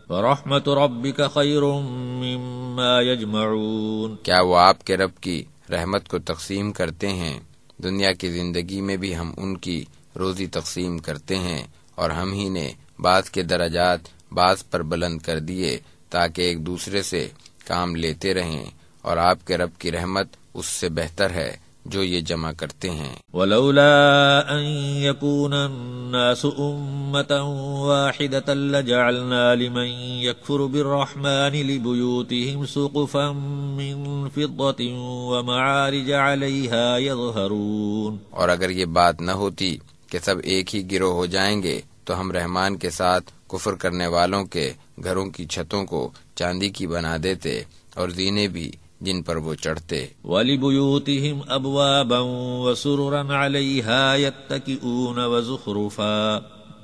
Speaker 1: ورحمت ربک خیر مما یجمعون۔
Speaker 2: کیا وہ آپ کے رب کی رحمت کو تقسیم کرتے ہیں دنیا کی زندگی میں بھی ہم ان کی روزی تقسیم کرتے ہیں، اور ہم ہی نے بعض کے درجات بعض پر بلند کر دیے تاکہ ایک دوسرے سے کام لیتے رہیں، اور آپ کے رب کی رحمت اس سے بہتر ہے جو یہ جمع کرتے ہیں۔
Speaker 1: وَلَوْلَا أَن يَكُونَ النَّاسُ أُمَّةً وَاحِدَةً لَجَعَلْنَا لِمَن يَكْفُرُ بِالرَّحْمَنِ لِبُيُوتِهِمْ سُقُفًا مِّن فِضَّةٍ وَمَعَارِجَ عَلَيْهَا يَظْهَرُونَ۔
Speaker 2: اور اگر یہ بات نہ ہوتی کہ سب ایک ہی گروہ ہو جائیں گے تو ہم رحمان کے ساتھ کفر کرنے والوں کے گھروں کی چھتوں کو چاندی کی بنا دیتے اور زینے بھی جن پر وہ چڑھتے۔
Speaker 1: وَلِبُيُوتِهِمْ أَبْوَابًا وَسُرُرًا عَلَيْهَا يَتَّكِئُونَ وَزُخْرُفًا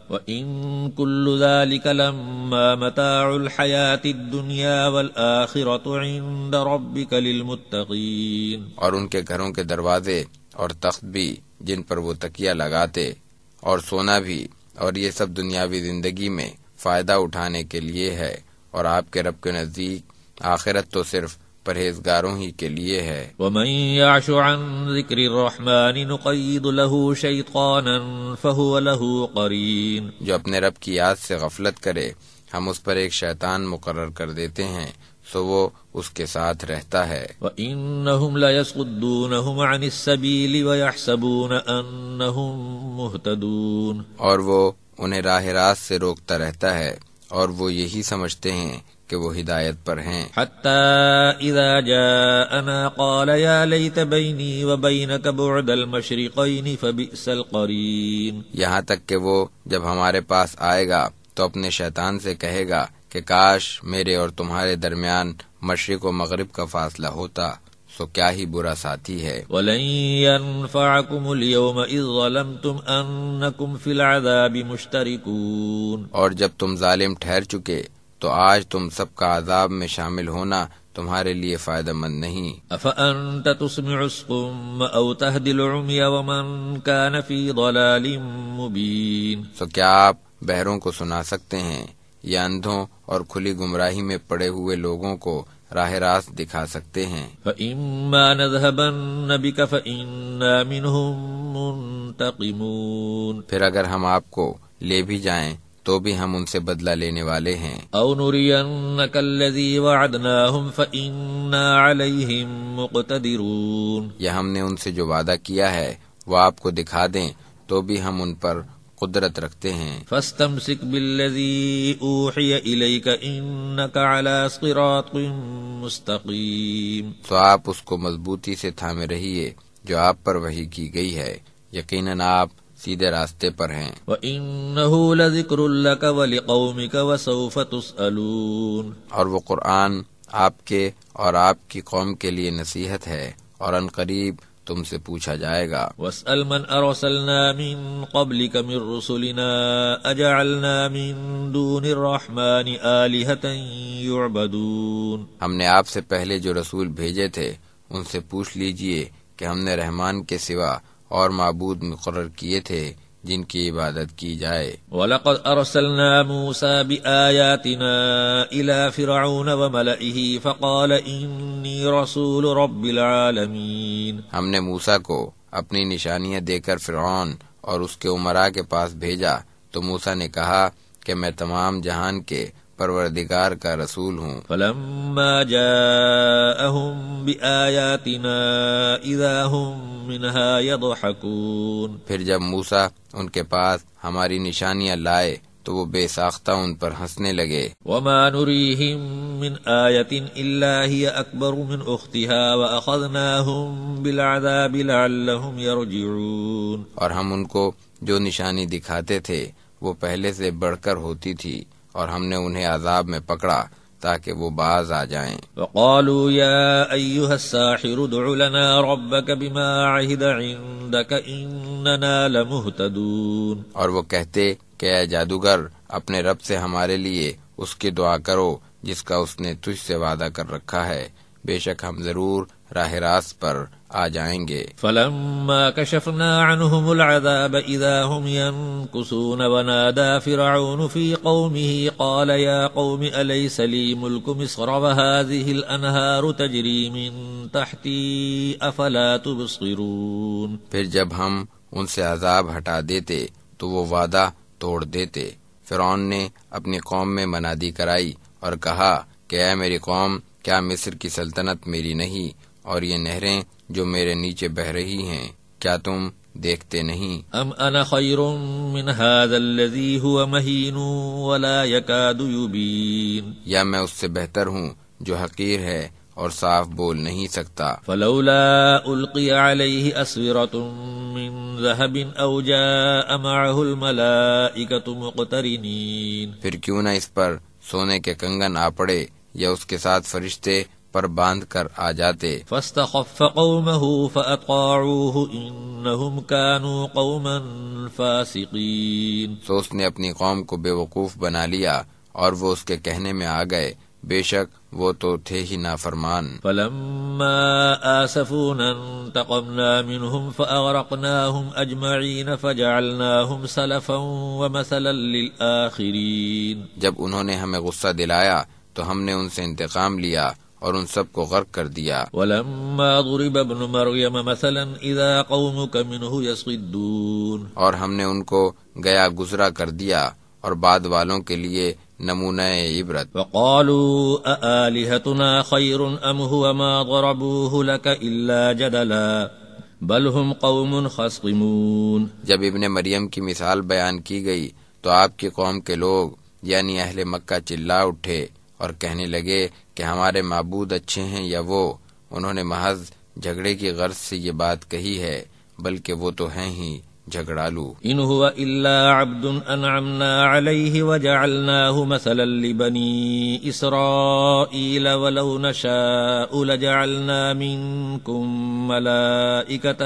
Speaker 1: وَإِن كُلُّ ذَلِكَ لَمَّا مَتَاعُ الْحَيَاةِ الدُّنْيَا وَالْآخِرَةُ عِندَ رَبِّكَ لِلْمُتَّقِينَ۔
Speaker 2: اور ان کے گھروں کے دروازے اور تخت بھی جن پر وہ تکیہ لگاتے اور سونا بھی، اور یہ سب دنیاوی زندگی میں فائدہ اٹھانے کے لیے ہے، اور آپ کے رب کے نزدیک آخرت تو صرف پرہیزگاروں ہی کے لیے ہے۔
Speaker 1: وَمَن يَعْشُ عَن ذِكْرِ الرَّحْمَنِ نُقَيِّضْ لَهُ شَيْطَانًا فَهُوَ لَهُ قَرِينٌ۔
Speaker 2: جو اپنے رب کی یاد سے غفلت کرے ہم اس پر ایک شیطان مقرر کر دیتے ہیں، سو وہ اس کے ساتھ رہتا ہے۔
Speaker 1: وَإِنَّهُمْ لَيَصُدُّونَهُمْ عَنِ السَّبِيلِ وَيَحْسَبُونَ أَنَّهُمْ مُهْتَدُونَ۔
Speaker 2: اور وہ انہیں راہ راست سے روکتا رہتا ہے، اور وہ یہی سمجھتے ہیں کہ وہ ہدایت پر ہیں۔
Speaker 1: حَتَّى إِذَا جَاءَنَا قَالَ يَا لَيْتَ بَيْنِي وَبَيْنَكَ بُعْدَ الْمَشْرِقَيْنِ فَبِئْسَ الْقَرِينُ۔
Speaker 2: یہاں تک کہ وہ جب ہمارے پاس آئے گا تو اپنے شیطان سے کہے گا کہ کاش میرے اور تمہارے درمیان مشرق و مغرب کا فاصلہ ہوتا، سو کیا ہی برا ساتھی ہے۔
Speaker 1: وَلَن يَنفَعَكُمُ الْيَوْمَ إِذ ظَّلَمْتُمْ أَنَّكُمْ فِي الْعَذَابِ مُشْتَرِكُونَ۔
Speaker 2: اور جب تم ظالم ٹھہر چکے تو آج تم سب کا عذاب میں شامل ہونا تمہارے لیے فائدہ مند نہیں۔
Speaker 1: أَفَأَنْتَ تُسْمِعُ الصُّمَّ أَوْ تَهْدِي الْعُمْيَ وَمَنْ كَانَ فِي ضَلَالٍ مُبِينٍ۔
Speaker 2: سو کیا آپ بہروں کو سنا سکتے ہیں یا اندھوں اور کھلی گمراہی میں پڑے ہوئے لوگوں کو راہ راست دکھا سکتے ہیں؟
Speaker 1: فَإِمَّا نَذْهَبَنَّ بِكَ فَإِنَّا مِنْهُمْ مُنْتَقِمُونَ۔
Speaker 2: پھر اگر ہم آپ کو لے بھی جائیں تو بھی ہم ان سے بدلہ لینے والے ہیں۔
Speaker 1: أَوْ نُرِيَنَّكَ الَّذِي وَعَدْنَاهُمْ فَإِنَّا عَلَيْهِمْ مُقْتَدِرُونَ۔
Speaker 2: یا ہم نے ان سے جو وعدہ کیا ہے وہ آپ کو دکھا دیں تو بھی ہم ان پر قدرت رکھتے ہیں۔
Speaker 1: فَاسْتَمْسِكْ بِالَّذِي أُوحِيَ إِلَيْكَ إِنَّكَ عَلَى صِرَاطٍ مُسْتَقِيمٍ۔
Speaker 2: تو آپ اس کو مضبوطی سے تھامے رہیے جو آپ پر وحی کی گئی ہے، یقیناً آپ سیدھے راستے پر ہیں۔
Speaker 1: وَإِنَّهُ لَذِكْرٌ لَكَ وَلِقَوْمِكَ وَسَوْفَ تُسْأَلُونَ۔
Speaker 2: اور وہ قرآن آپ کے اور آپ کی قوم کے لیے نصیحت ہے، اور ان قریب تم سے پوچھا جائے گا۔
Speaker 1: وَاسْأَلْ مَنْ أَرْسَلْنَا مِن قَبْلِكَ مِن رُّسُلِنَا أَجَعَلْنَا مِن دُونِ الرَّحْمَنِ آلِهَةً يُعْبَدُونَ۔
Speaker 2: ہم نے آپ سے پہلے جو رسول بھیجے تھے ان سے پوچھ لیجئے کہ ہم نے رحمان کے سوا اور معبود مقرر کیے تھے جن کی عبادت کی جائے۔
Speaker 1: وَلَقَدْ أَرْسَلْنَا مُوسَى بِآيَاتِنَا إِلَى فِرْعَوْنَ وَمَلَئِهِ فَقَالَ إِنِّي رَسُولُ رَبِّ الْعَالَمِينَ۔
Speaker 2: ہم نے موسیٰ کو اپنی نشانیاں دے کر فرعون اور اس کے امراء کے پاس بھیجا تو موسیٰ نے کہا کہ میں تمام جہان کے پروردگار کا رسول ہوں۔
Speaker 1: فَلَمَّا جَاءَهُم بِآيَاتِنَا إِذَا هُم مِّنْهَا يَضْحَكُونَ۔
Speaker 2: پھر جب موسیٰ ان کے پاس ہماری نشانیاں لائے تو وہ بے ساختہ ان پر ہنسنے لگے۔
Speaker 1: وَمَا نُرِيهِم مِّنْ آيَةٍ إِلَّا هِيَ أَكْبَرُ مِنْ أُخْتِهَا وَأَخَذْنَاهُم بِالْعَذَابِ لَعَلَّهُمْ يَرْجِعُونَ۔
Speaker 2: اور ہم ان کو جو نشانی دکھاتے تھے وہ پہلے سے بڑھ کر ہوتی تھی، اور ہم نے انہیں عذاب میں پکڑا تاکہ وہ باز آ جائیں۔
Speaker 1: وَقَالُوا يَا أَيُّهَ السَّاحِرُ ادْعُ لَنَا رَبَّكَ بِمَا عَهِدَ عِندَكَ إِنَّنَا لَمُهْتَدُونَ۔
Speaker 2: اور وہ کہتے کہ اے جادوگر اپنے رب سے ہمارے لیے اس کی دعا کرو جس کا اس نے تجھ سے وعدہ کر رکھا ہے، بے شک ہم ضرور راہ راست پر آ جائیں گے۔
Speaker 1: فلما كشفنا عنهم العذاب اذا هم ينكثون ونادى فرعون في قومه قال يا قوم اليس لي ملك مصر وهذه الانهار تجري من تحتي افلا تبصرون۔
Speaker 2: پھر جب ہم ان سے عذاب ہٹا دیتے تو وہ وعدہ توڑ دیتے۔ فرعون نے اپنی قوم میں منادی کرائی اور کہا کہ اے میری قوم، کیا مصر کی سلطنت میری نہیں اور یہ نہریں جو میرے نیچے بہہ رہی ہیں کیا تم دیکھتے نہیں؟
Speaker 1: ام انا خیر من هذا الذي هو مهین ولا يكاد يبین،
Speaker 2: یا میں اس سے بہتر ہوں جو حقیر ہے اور صاف بول نہیں سکتا۔
Speaker 1: فلولا القی علیہ اسورة من ذهب او جاء معه الملائکۃ مقترنین،
Speaker 2: پھر کیوں نہ اس پر سونے کے کنگن آ پڑے یا اس کے ساتھ فرشتے پر باندھ کر آ جاتے۔
Speaker 1: فاستخف قومه فاطاعوه انهم كانوا قوما فاسقین،
Speaker 2: تو اس نے اپنی قوم کو بے وقوف بنا لیا اور وہ اس کے کہنے میں آ گئے، بے شک وہ تو تھے ہی نافرمان۔
Speaker 1: فلما آسفونا انتقمنا منهم فأغرقناهم أجمعين فجعلناهم سلفا ومثلا للآخرین،
Speaker 2: جب انہوں نے ہمیں غصہ دلایا تو ہم نے ان سے انتقام لیا اور ان سب کو غرق کر دیا۔
Speaker 1: ولما ضرب ابن مریم مثلا اذا قومك منه يصدون،
Speaker 2: اور ہم نے ان کو گیا گزرا کر دیا اور بعد والوں کے لیے نمونہ عبرت۔
Speaker 1: وقالوا أآلهتنا خير ام هو ما ضربوه لك الا جدلا بل هم قوم خصمون،
Speaker 2: جب ابن مریم کی مثال بیان کی گئی تو آپ کی قوم کے لوگ یعنی اہل مکہ چلا اٹھے اور کہنے لگے کہ ہمارے معبود اچھے ہیں یا وہ، انہوں نے محض جھگڑے کی غرض سے یہ بات کہی ہے، بلکہ وہ تو ہیں ہی جھگڑالو۔
Speaker 1: ان هو الا عبد انعمنا عليه وجعلناه مثلا لبني اسرائيل ولو نشاء لجعلنا منكم ملائكة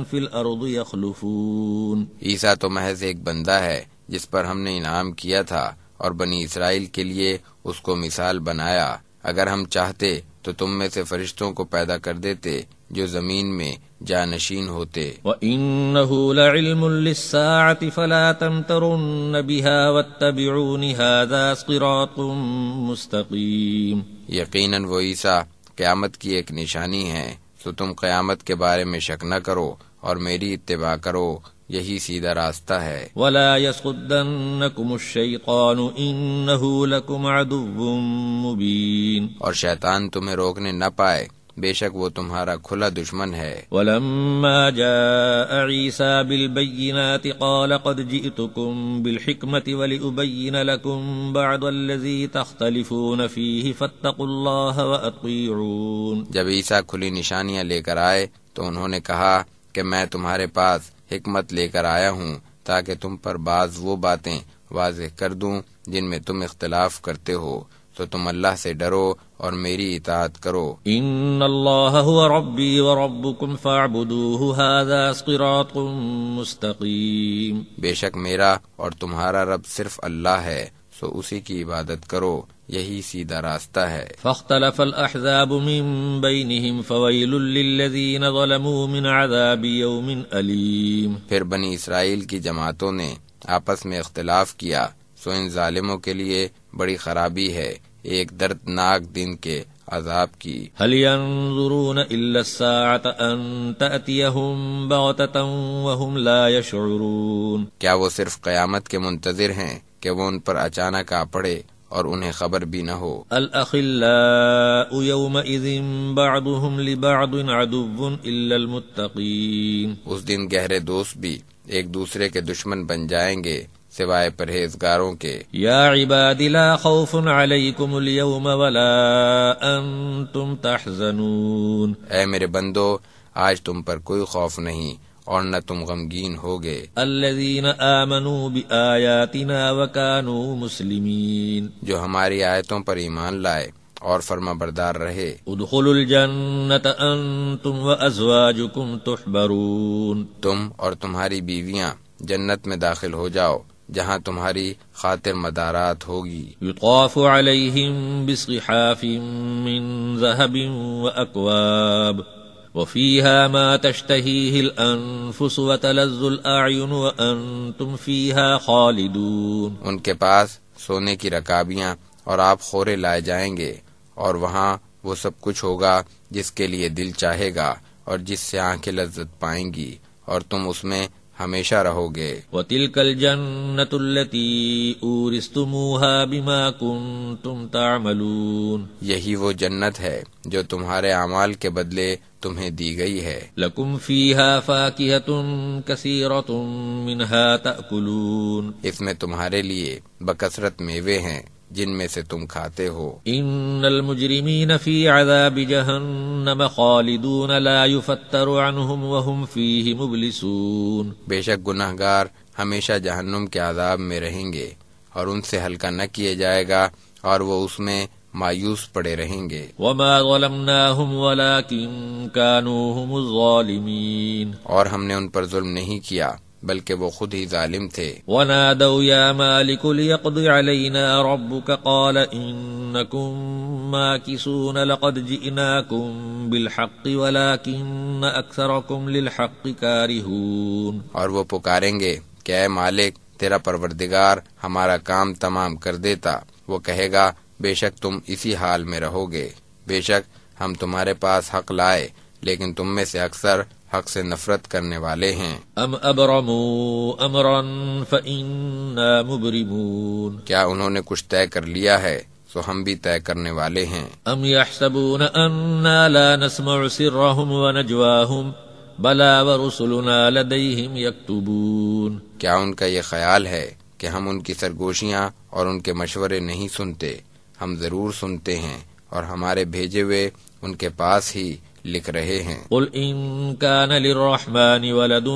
Speaker 1: في الارض يخلفون،
Speaker 2: عیسیٰ تو محض ایک بندہ ہے جس پر ہم نے انعام کیا تھا اور بنی اسرائیل کے لیے اس کو مثال بنایا، اگر ہم چاہتے تو تم میں سے فرشتوں کو پیدا کر دیتے جو زمین میں جانشین ہوتے۔
Speaker 1: وَإِنَّهُ لَعِلْمٌ لِلسَّاعَةِ فَلَا تَمْتَرُنَّ بِهَا وَاتَّبِعُونِ هَذَا صِرَاطٌ مُسْتَقِيمٌ،
Speaker 2: یقیناً وہ عیسیٰ قیامت کی ایک نشانی ہے، تو تم قیامت کے بارے میں شک نہ کرو اور میری اتباع کرو، یہی سیدھا راستہ ہے۔
Speaker 1: وَلَا يَصُدَّنَّكُمُ الشَّيْطَانُ إِنَّهُ لَكُمْ عَدُوٌّ مُبِينٌ،
Speaker 2: اور شیطان تمہیں روکنے نہ پائے، بے شک وہ تمہارا کھلا دشمن ہے۔
Speaker 1: وَلَمَّا جَاءَ عِيسَى بِالْبَيِّنَاتِ قَالَ قَدْ جِئْتُكُمْ بِالْحِكْمَةِ وَلِأُبَيِّنَ لَكُمْ بَعْضَ الَّذِي تَخْتَلِفُونَ فِيهِ فَاتَّقُوا اللَّهَ وَأَطِيعُونِ،
Speaker 2: جب عیسیٰ کھلی نشانیاں لے کر آئے تو انہوں نے کہا کہ میں تمہارے پاس حکمت لے کر آیا ہوں تاکہ تم پر بعض وہ باتیں واضح کر دوں جن میں تم اختلاف کرتے ہو، تو تم اللہ سے ڈرو اور میری اطاعت کرو۔
Speaker 1: ان اللہ هو ربی وربکم فاعبدوه هذا صراط مستقیم،
Speaker 2: بے شک میرا اور تمہارا رب صرف اللہ ہے، سو اسی کی عبادت کرو، یہی سیدھا راستہ ہے۔
Speaker 1: فاختلف الاحزاب من بینہم فویل للذین ظلموا من عذاب یوم علیم،
Speaker 2: پھر بنی اسرائیل کی جماعتوں نے آپس میں اختلاف کیا، سو ان ظالموں کے لیے بڑی خرابی ہے ایک دردناک دن کے عذاب کی۔
Speaker 1: هل ينظرون الا الساعة ان تأتيهم بغتة وهم لا يشعرون،
Speaker 2: کیا وہ صرف قیامت کے منتظر ہیں کہ وہ ان پر اچانک آ پڑے اور انہیں خبر بھی نہ ہو۔
Speaker 1: الاخلاء يومئذ بعضهم لبعض عدو الا المتقین،
Speaker 2: اس دن گہرے دوست بھی ایک دوسرے کے دشمن بن جائیں گے سوائے پرہیزگاروں کے۔
Speaker 1: یا عباد لا خوف علیکم اليوم ولا انتم تحزنون،
Speaker 2: اے میرے بندو آج تم پر کوئی خوف نہیں اور نہ تم غمگین ہوگے۔
Speaker 1: الذین آمنوا بآیاتنا وکانوا مسلمین،
Speaker 2: جو ہماری آیتوں پر ایمان لائے اور فرما بردار رہے۔
Speaker 1: ادخلوا الجنة انتم وازواجکم تحبرون،
Speaker 2: تم اور تمہاری بیویاں جنت میں داخل ہو جاؤ جہاں تمہاری خاطر مدارات ہوگی۔
Speaker 1: یطاف علیہم بصحاف من ذہب واکواب وفيها ما تشتهيه الأنفس وتلذ الأعين وأنتم فيها خالدون.
Speaker 2: ان کے پاس سونے کی رکابیاں اور آپ خورے لائے جائیں گے، اور وہاں وہ سب کچھ ہوگا جس کے لیے دل چاہے گا اور جس سے آنکھیں لذت پائیں گی، اور تم اس میں ہمیشہ رہو گے.
Speaker 1: وَتِلْكَ الْجَنَّةُ الَّتِي أُورِثْتُمُوهَا بِمَا كُنْتُمْ تَعْمَلُونَ،
Speaker 2: یہی وہ جنت ہے جو تمہارے اعمال کے بدلے تمہیں دی گئی ہے.
Speaker 1: لَكُمْ فِيهَا فَاكِهَةٌ كَثِيرَةٌ مِنْهَا تَأْكُلُونَ،
Speaker 2: اس میں تمہارے لیے بکثرت میوے ہیں جن میں سے تم کھاتے ہو.
Speaker 1: ان المجرمین فی عذاب جہنم خالدون لا یفتر عنہم وهم فیہ مبلسون،
Speaker 2: بے شک گناہگار ہمیشہ جہنم کے عذاب میں رہیں گے اور ان سے ہلکا نہ کیے جائے گا، اور وہ اس میں مایوس پڑے رہیں گے.
Speaker 1: وما ظلمناہم ولکن کانوا هم الظالمین،
Speaker 2: اور ہم نے ان پر ظلم نہیں کیا بلکہ وہ خود ہی ظالم تھے.
Speaker 1: ونادوا یا مالک لیقض علینا ربک قال انکم ماکثون لقد جئناکم بالحق ولکن اکثرکم للحق کارہون.
Speaker 2: اور وہ پکاریں گے کہ اے مالک تیرا پروردگار ہمارا کام تمام کر دیتا. وہ کہے گا بے شک تم اسی حال میں رہو گے، بے شک ہم تمہارے پاس حق لائے لیکن تم میں سے اکثر حق سے نفرت کرنے والے ہیں.
Speaker 1: ام ابرموا امرا فإنا مبرمون،
Speaker 2: کیا انہوں نے کچھ طے کر لیا ہے تو ہم بھی طے کرنے والے ہیں.
Speaker 1: ام يحسبون انا لا نسمع سرهم ونجواهم بلا ورسلنا لديهم يكتبون،
Speaker 2: کیا ان کا یہ خیال ہے کہ ہم ان کی سرگوشیاں اور ان کے مشورے نہیں سنتے؟ ہم ضرور سنتے ہیں اور ہمارے بھیجے ہوئے ان کے پاس ہی لکھ رہے ہیں.
Speaker 1: قل ان كان للرحمن ولد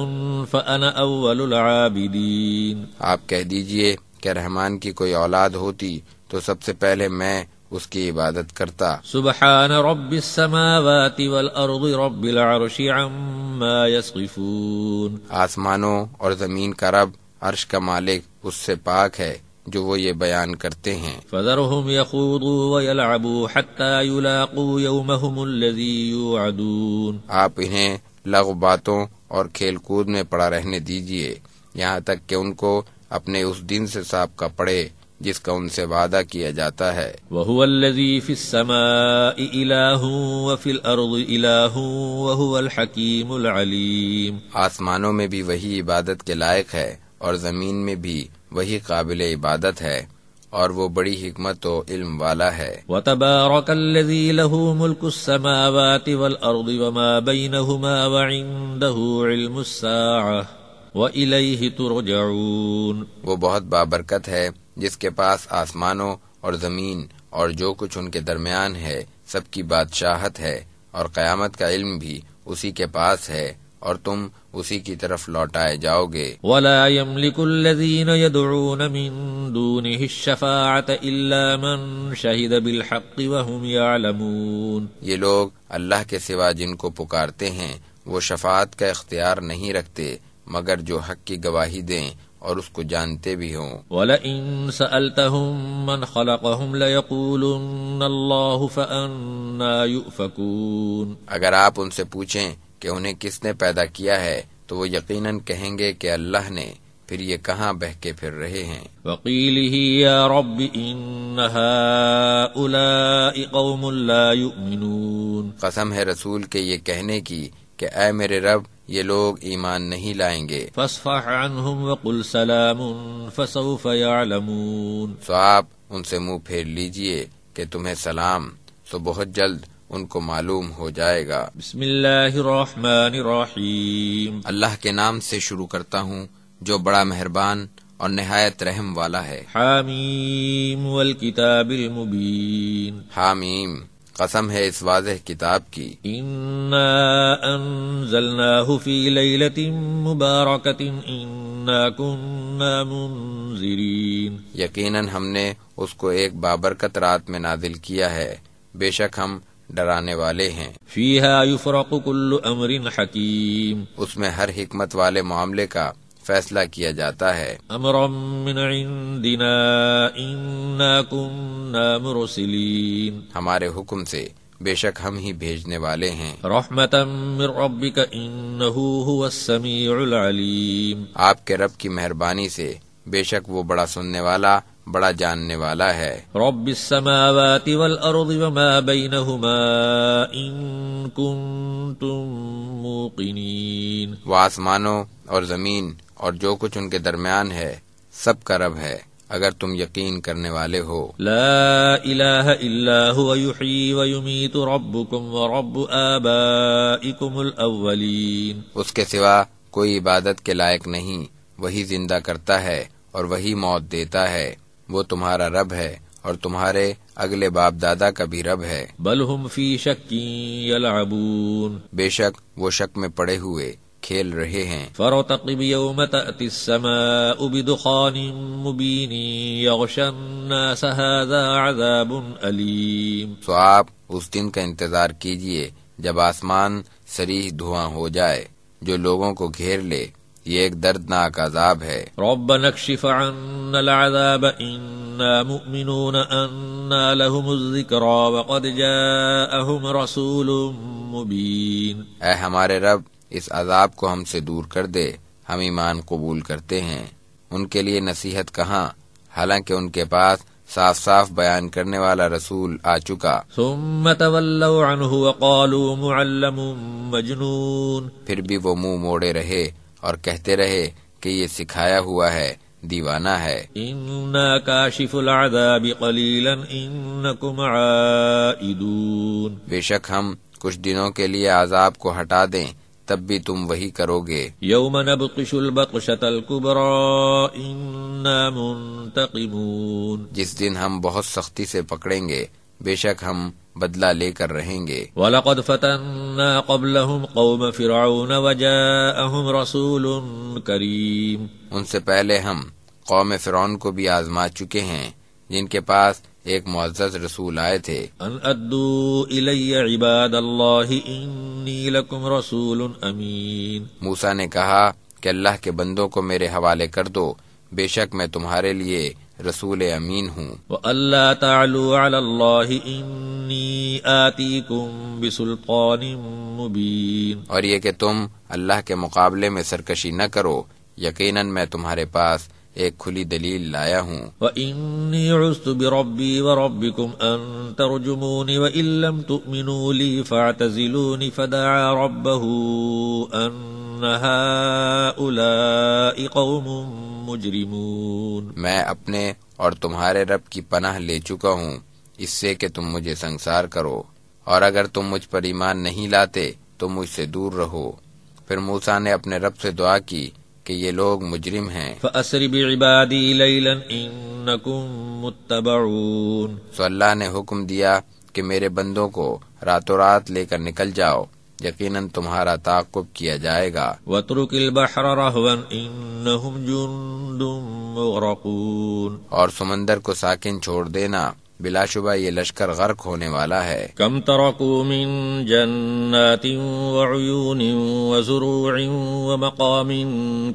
Speaker 1: فانا اول العابدین،
Speaker 2: آپ کہہ دیجئے کہ رحمان کی کوئی اولاد ہوتی تو سب سے پہلے میں اس کی عبادت کرتا.
Speaker 1: سبحان رب السماوات والارض رب العرش عما يصفون،
Speaker 2: آسمانوں اور زمین کا رب عرش کا مالک اس سے پاک ہے جو وہ یہ بیان کرتے ہیں.
Speaker 1: فذرهم يخوضوا ويلعبوا حتى يلاقوا يومهم الذي يوعدون،
Speaker 2: آپ انہیں لغو باتوں اور کھیل کود میں پڑا رہنے دیجئے یہاں تک کہ ان کو اپنے اس دن سے سابقہ پڑے جس کا ان سے وعدہ کیا جاتا ہے.
Speaker 1: وهو الذي في السماء إله وفي الأرض إله وهو الحكيم العليم،
Speaker 2: آسمانوں میں بھی وہی عبادت کے لائق ہے اور زمین میں بھی وہی قابل عبادت ہے اور وہ بڑی حکمت و علم والا ہے.
Speaker 1: وتبارك الذي له ملك السماوات والأرض وما بينهما وعنده علم الساعة وإليه ترجعون،
Speaker 2: وہ بہت بابرکت ہے جس کے پاس آسمانوں اور زمین اور جو کچھ ان کے درمیان ہے سب کی بادشاہت ہے، اور قیامت کا علم بھی اسی کے پاس ہے اور تم اسی کی طرف لوٹائے جاؤ گے.
Speaker 1: ولا يملك الذين يدعون من دونه الشفاعة إلا من شهد بالحق وهم يعلمون،
Speaker 2: یہ لوگ اللہ کے سوا جن کو پکارتے ہیں وہ شفاعت کا اختیار نہیں رکھتے مگر جو حق کی گواہی دیں اور اس کو جانتے بھی ہوں.
Speaker 1: وَلَئِن سَأَلْتَهُم مَّنْ خَلَقَهُمْ لَيَقُولُنَّ اللَّهُ فَأَنَّىٰ يُؤْفَكُونَ،
Speaker 2: اگر آپ ان سے پوچھیں کہ انہیں کس نے پیدا کیا ہے تو وہ یقیناً کہیں گے کہ اللہ نے، پھر یہ کہاں بہہ کے پھر رہے ہیں.
Speaker 1: وَقِيلِهِ يَا رَبِّ إِنَّ هَٰؤُلَاءِ قَوْمٌ لَّا يُؤْمِنُونَ،
Speaker 2: قسم ہے رسول کے یہ کہنے کی کہ اے میرے رب یہ لوگ ایمان نہیں لائیں گے.
Speaker 1: فَاصْفَحْ عَنْهُمْ وَقُلْ سَلَامٌ فَسَوْفَ يَعْلَمُونَ،
Speaker 2: سو آپ ان سے منہ پھیر لیجئے کہ تمہیں سلام، سو بہت جلد ان کو معلوم ہو جائے گا.
Speaker 1: بسم اللہ الرحمن الرحیم،
Speaker 2: اللہ کے نام سے شروع کرتا ہوں جو بڑا مہربان اور نہایت رحم والا ہے.
Speaker 1: حامیم والکتاب المبین،
Speaker 2: حامیم، قسم ہے اس واضح کتاب کی.
Speaker 1: انا انزلناہ فی لیلۃ مبارکۃ انا کنا منذرین،
Speaker 2: یقیناً ہم نے اس کو ایک بابرکت رات میں نازل کیا ہے، بے شک ہم ڈرانے والے ہیں.
Speaker 1: فیہا یفرق کل امر حکیم،
Speaker 2: اس میں ہر حکمت والے معاملے کا فیصلہ کیا جاتا ہے.
Speaker 1: امرا من عندنا انا کنا مرسلین،
Speaker 2: ہمارے حکم سے بے شک ہم ہی بھیجنے والے ہیں۔
Speaker 1: رحمتا من ربک انہ هو السمیع العلیم،
Speaker 2: آپ کے رب کی مہربانی سے بے شک وہ بڑا سننے والا، بڑا جاننے والا ہے۔
Speaker 1: رب السماوات والارض وما بینہما ان کنتم موقنین،
Speaker 2: وہ آسمانوں اور زمین اور جو کچھ ان کے درمیان ہے سب کا رب ہے اگر تم یقین کرنے والے ہو۔
Speaker 1: لا الہ الا هو یحیی ویمیت ربکم ورب آبائکم الاولین،
Speaker 2: اس کے سوا کوئی عبادت کے لائق نہیں، وہی زندہ کرتا ہے اور وہی موت دیتا ہے، وہ تمہارا رب ہے اور تمہارے اگلے باپ دادا کا بھی رب ہے۔
Speaker 1: بل ہم فی شک یلعبون،
Speaker 2: بے شک وہ شک میں پڑے ہوئے کھیل رہے ہیں۔
Speaker 1: فرتقب یوم تأتی السماء بدخان مبین یغشی الناس هذا عذاب علیم،
Speaker 2: سو آپ اس دن کا انتظار کیجئے جب آسمان صریح دھواں ہو جائے جو لوگوں کو گھیر لے، یہ ایک دردناک عذاب ہے۔
Speaker 1: ربنا اکشف عنا العذاب انا مؤمنون انا لهم الذکرى وقد جاءهم رسول مبین،
Speaker 2: اے ہمارے رب اس عذاب کو ہم سے دور کر دے، ہم ایمان قبول کرتے ہیں۔ ان کے لیے نصیحت کہاں، حالانکہ ان کے پاس صاف صاف بیان کرنے والا رسول آ چکا۔
Speaker 1: ثم تولوا عنه وقالوا معلم مجنون،
Speaker 2: پھر بھی وہ منہ موڑے رہے اور کہتے رہے کہ یہ سکھایا ہوا ہے، دیوانہ ہے۔
Speaker 1: انا کاشف العذاب قلیلا انکم عائدون،
Speaker 2: بے شک ہم کچھ دنوں کے لیے عذاب کو ہٹا دیں تب بھی تم وہی کرو گے۔
Speaker 1: یوم نبطش البطشۃ الکبری انا منتقمون،
Speaker 2: جس دن ہم بہت سختی سے پکڑیں گے بے شک ہم بدلہ لے کر رہیں گے۔
Speaker 1: وَلَقَدْ فَتَنَّا قَبْلَهُمْ قَوْمَ فِرْعَوْنَ وَجَاءَهُمْ رَسُولٌ كَرِيمٌ،
Speaker 2: ان سے پہلے ہم قوم فرعون کو بھی آزما چکے ہیں جن کے پاس ایک معزز رسول آئے تھے۔
Speaker 1: ان ادوا الی عباد اللہ انی لکم رسول امین،
Speaker 2: موسیٰ نے کہا کہ اللہ کے بندوں کو میرے حوالے کر دو، بے شک میں تمہارے لیے رسول امین ہوں۔
Speaker 1: وَأَلَّا تَعْلُوا عَلَى اللَّهِ إِنِّي آتِيكُمْ بِسُلْطَانٍ مُبِينٍ،
Speaker 2: اور یہ کہ تم اللہ کے مقابلے میں سرکشی نہ کرو، یقیناً میں تمہارے پاس ایک کھلی دلیل لایا ہوں۔
Speaker 1: وَإِنِّي عُذْتُ بِرَبِّي وَرَبِّكُمْ أَن تَرْجُمُونِ وَإِن لَّمْ تُؤْمِنُوا لِي فَاعْتَزِلُونِ فَدَعَا رَبَّهُ أَنَّ هَٰؤُلَاءِ قَوْمٌ مُجْرِمُونَ،
Speaker 2: میں اپنے اور تمہارے رب کی پناہ لے چکا ہوں اس سے کہ تم مجھے سنگسار کرو، اور اگر تم مجھ پر ایمان نہیں لاتے تو مجھ سے دور رہو۔ پھر موسیٰ نے اپنے رب سے دعا کی کہ یہ لوگ مجرم ہیں۔
Speaker 1: فَأَسْرِ بِعِبَادِي لَيْلًا إِنَّكُمْ مُتَّبَعُونَ،
Speaker 2: سو اللہ نے حکم دیا کہ میرے بندوں کو راتوں رات لے کر نکل جاؤ، یقیناً تمہارا تعاقب کیا جائے گا۔
Speaker 1: وَاتْرُكِ الْبَحْرَ رَهْوًا إِنَّهُمْ جُندٌ مُغْرَقُونَ،
Speaker 2: اور سمندر کو ساکن چھوڑ دینا، بلا شبہ یہ لشکر غرق ہونے والا ہے۔
Speaker 1: كَمْ تَرَكُوا مِن جَنَّاتٍ وَعُيُونٍ وَزُرُوعٍ وَمَقَامٍ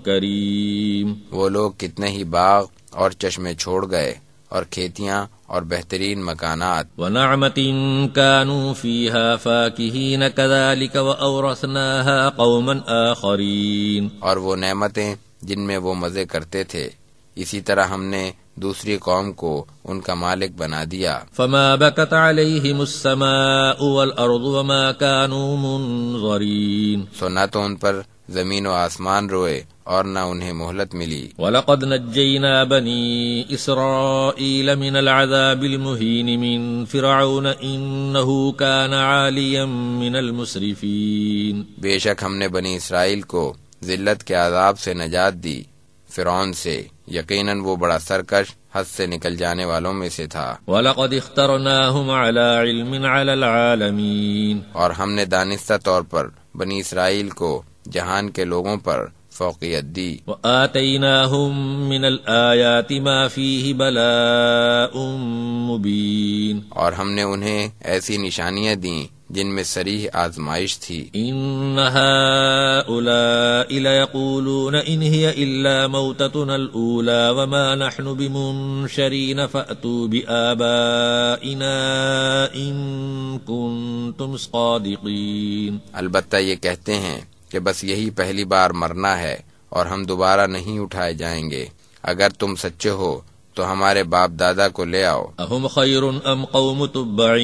Speaker 1: كَرِيمٍ،
Speaker 2: وہ لوگ کتنے ہی باغ اور چشمے چھوڑ گئے اور کھیتیاں اور بہترین مکانات۔
Speaker 1: وَنَعْمَةٍ كَانُوا فِيهَا فَاكِهِينَ كَذَلِكَ وَأَوْرَثْنَاهَا قَوْمًا آخَرِينَ،
Speaker 2: اور وہ نعمتیں جن میں وہ مزے کرتے تھے اسی طرح ہم نے دوسری قوم کو ان کا مالک بنا دیا۔
Speaker 1: فَمَا بَكَتْ عَلَيْهِمُ السَّمَاءُ وَالْأَرْضُ وَمَا كَانُوا مُنظَرِينَ،
Speaker 2: سو نہ تو ان پر زمین و آسمان روئے اور نہ انہیں مہلت ملی۔
Speaker 1: وَلَقَدْ نَجَّيْنَا بَنِي إِسْرَائِيلَ مِنَ الْعَذَابِ الْمُهِينِ مِنْ فِرْعَوْنَ إِنَّهُ كَانَ عَالِيًا مِنَ الْمُسْرِفِينَ،
Speaker 2: بے شک ہم نے بنی اسرائیل کو ذلت کے عذاب سے نجات دی، فرعون سے، یقیناً وہ بڑا سرکش حد سے نکل جانے والوں میں سے تھا۔
Speaker 1: وَلَقَدْ اخْتَرْنَاهُمْ عَلَى عِلْمٍ عَلَى الْعَالَمِينَ،
Speaker 2: اور ہم نے دانستہ طور پر بنی اسرائیل کو جہان کے لوگوں پر فوقیت دی۔
Speaker 1: وَآتَيْنَاهُمْ مِنَ الْآيَاتِ مَا فِيهِ بَلَاءٌ مُبِينٌ،
Speaker 2: اور ہم نے انہیں ایسی نشانیاں دیں جن میں صریح آزمائش تھی۔
Speaker 1: إِنَّ هَٰؤُلَاءِ لَيَقُولُونَ إِنْ هِيَ إِلَّا مَوْتَتُنَا الْأُولَىٰ وَمَا نَحْنُ بِمُنشَرِينَ فَأْتُوا بِآبَائِنَا إِن كُنتُمْ كنتم صادقين.
Speaker 2: البتہ یہ کہتے ہیں کہ بس یہی پہلی بار مرنا ہے اور ہم دوبارہ نہیں اٹھائے جائیں گے. اگر تم سچے ہو تو ہمارے باپ دادا کو لے آؤ.
Speaker 1: اہم خیر ام قوم تبع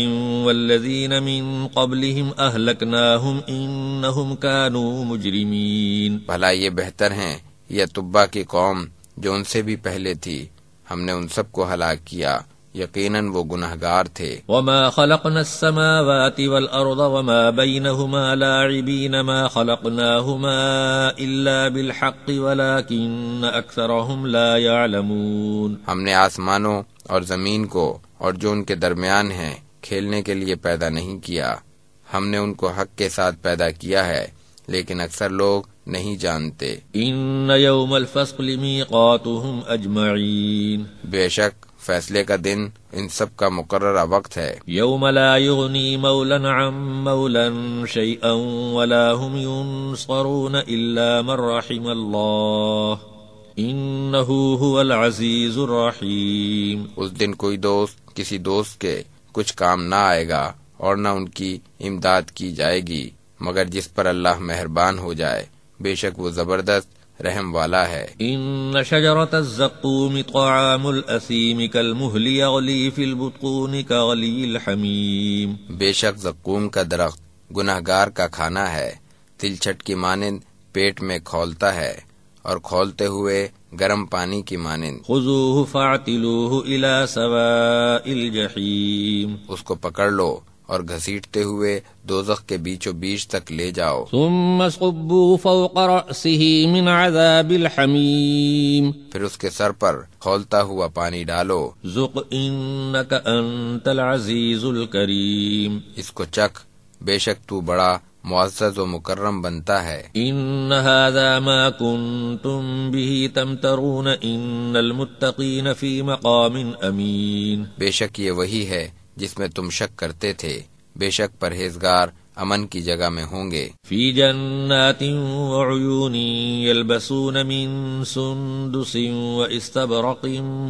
Speaker 1: والذین من قبلہم اہلکناہم انہم کانوا مجرمین.
Speaker 2: بھلا یہ بہتر ہیں یا تبع کی قوم جو ان سے بھی پہلے تھی، ہم نے ان سب کو ہلاک کیا، یقیناً وہ گنہگار تھے.
Speaker 1: وما خلقنا السماوات والارض وما بينهما لاعبين ما خلقناهما الا بالحق ولكن اكثرهم لا يعلمون.
Speaker 2: ہم نے آسمانوں اور زمین کو اور جو ان کے درمیان ہیں کھیلنے کے لیے پیدا نہیں کیا، ہم نے ان کو حق کے ساتھ پیدا کیا ہے، لیکن اکثر لوگ نہیں جانتے.
Speaker 1: ان يوم الفصل ميقاتهم اجمعين.
Speaker 2: بے شک فیصلے کا دن ان سب کا مقررہ وقت ہے.
Speaker 1: یوم لا یغنی مولا عن مولا شیئا ولا هم ينصرون الا من رحم اللہ انه هو العزیز الرحیم.
Speaker 2: اس دن کوئی دوست کسی دوست کے کچھ کام نہ آئے گا اور نہ ان کی امداد کی جائے گی مگر جس پر اللہ مہربان ہو جائے، بے شک وہ زبردست رحم والا ہے.
Speaker 1: ان شجرۃ الزقوم طعام الاثیم کالمہل یغلی فی البطون کغلی الحمیم.
Speaker 2: بے شک زقوم کا درخت گنہگار کا کھانا ہے، تلچھٹ کی مانند پیٹ میں کھولتا ہے اور کھولتے ہوئے گرم پانی کی مانند.
Speaker 1: خذوہ فاعتلوہ الی سواء الجحیم.
Speaker 2: اس کو پکڑ لو اور گھسیٹتے ہوئے دوزخ کے بیچوں بیچ تک لے جاؤ.
Speaker 1: ثم صبوا فوق رأسه من عذاب الحمیم.
Speaker 2: پھر اس کے سر پر کھولتا ہوا پانی ڈالو.
Speaker 1: ذق انک انت العزیز الکریم.
Speaker 2: اس کو چکھ، بے شک تو بڑا معزز و مکرم بنتا ہے.
Speaker 1: ان هذا ما كنتم به تمترون ان المتقین فی مقام امین.
Speaker 2: بے شک یہ وہی ہے جس میں تم شک کرتے تھے، بے شک پرہیزگار امن کی جگہ میں ہوں گے.
Speaker 1: فی جنات وعیون یلبسون من سندس واستبرق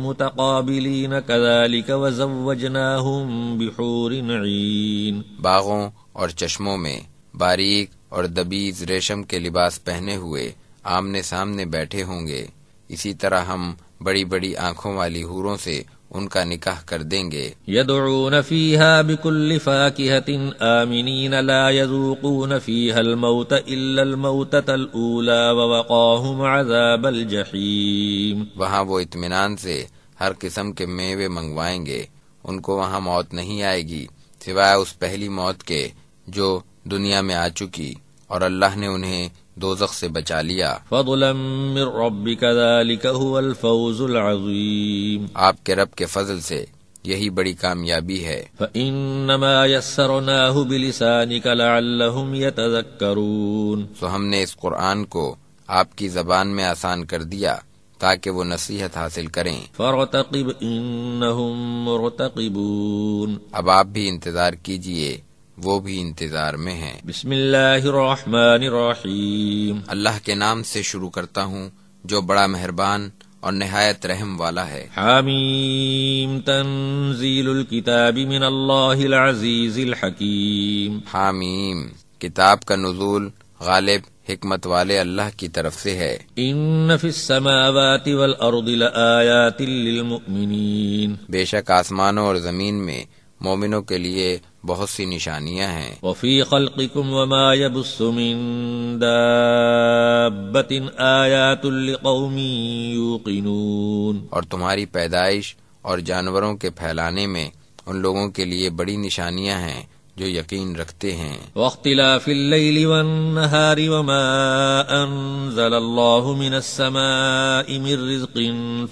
Speaker 1: متقابلین کذلک وزوجناہم بحور عین.
Speaker 2: باغوں اور چشموں میں باریک اور دبیز ریشم کے لباس پہنے ہوئے آمنے سامنے بیٹھے ہوں گے، اسی طرح ہم بڑی بڑی آنکھوں والی حوروں سے ان کا نکاح کر دیں گے.
Speaker 1: یدعون فیہا بکل فاکہۃ آمنین لا یذوقون فیہا الموت الا الموتۃ الاولی ووقاہم عذاب الجحیم.
Speaker 2: وہاں وہ اطمینان سے ہر قسم کے میوے منگوائیں گے، ان کو وہاں موت نہیں آئے گی سوائے اس پہلی موت کے جو دنیا میں آ چکی، اور اللہ نے انہیں دوزخ سے بچا لیا.
Speaker 1: فضلا من ربک ذلک هو الفوز العظیم.
Speaker 2: آپ کے رب کے فضل سے یہی بڑی کامیابی ہے.
Speaker 1: فإنما یسرناہ بلسانک لعلہم یتذکرون.
Speaker 2: سو ہم نے اس قرآن کو آپ کی زبان میں آسان کر دیا تاکہ وہ نصیحت حاصل کریں.
Speaker 1: فارتقب انہم مرتقبون.
Speaker 2: اب آپ بھی انتظار کیجئے، وہ بھی انتظار میں ہیں.
Speaker 1: بسم اللہ الرحمن الرحیم.
Speaker 2: اللہ کے نام سے شروع کرتا ہوں جو بڑا مہربان اور نہایت رحم والا ہے.
Speaker 1: حامیم تنزیل الکتاب من اللہ العزیز الحکیم.
Speaker 2: حامیم کتاب کا نزول غالب حکمت والے اللہ کی طرف سے ہے.
Speaker 1: ان فی السماوات والارض لآیات للمؤمنین.
Speaker 2: بے شک آسمانوں اور زمین میں مومنوں کے لیے بہت سی نشانیاں ہیں.
Speaker 1: وفی خلقکم وما یبث من دابۃ آیات لقوم یوقنون.
Speaker 2: اور تمہاری پیدائش اور جانوروں کے پھیلانے میں ان لوگوں کے لیے بڑی نشانیاں ہیں جو یقین رکھتے ہیں.
Speaker 1: واختلاف اللیل والنہار وما انزل اللہ من السماء من رزق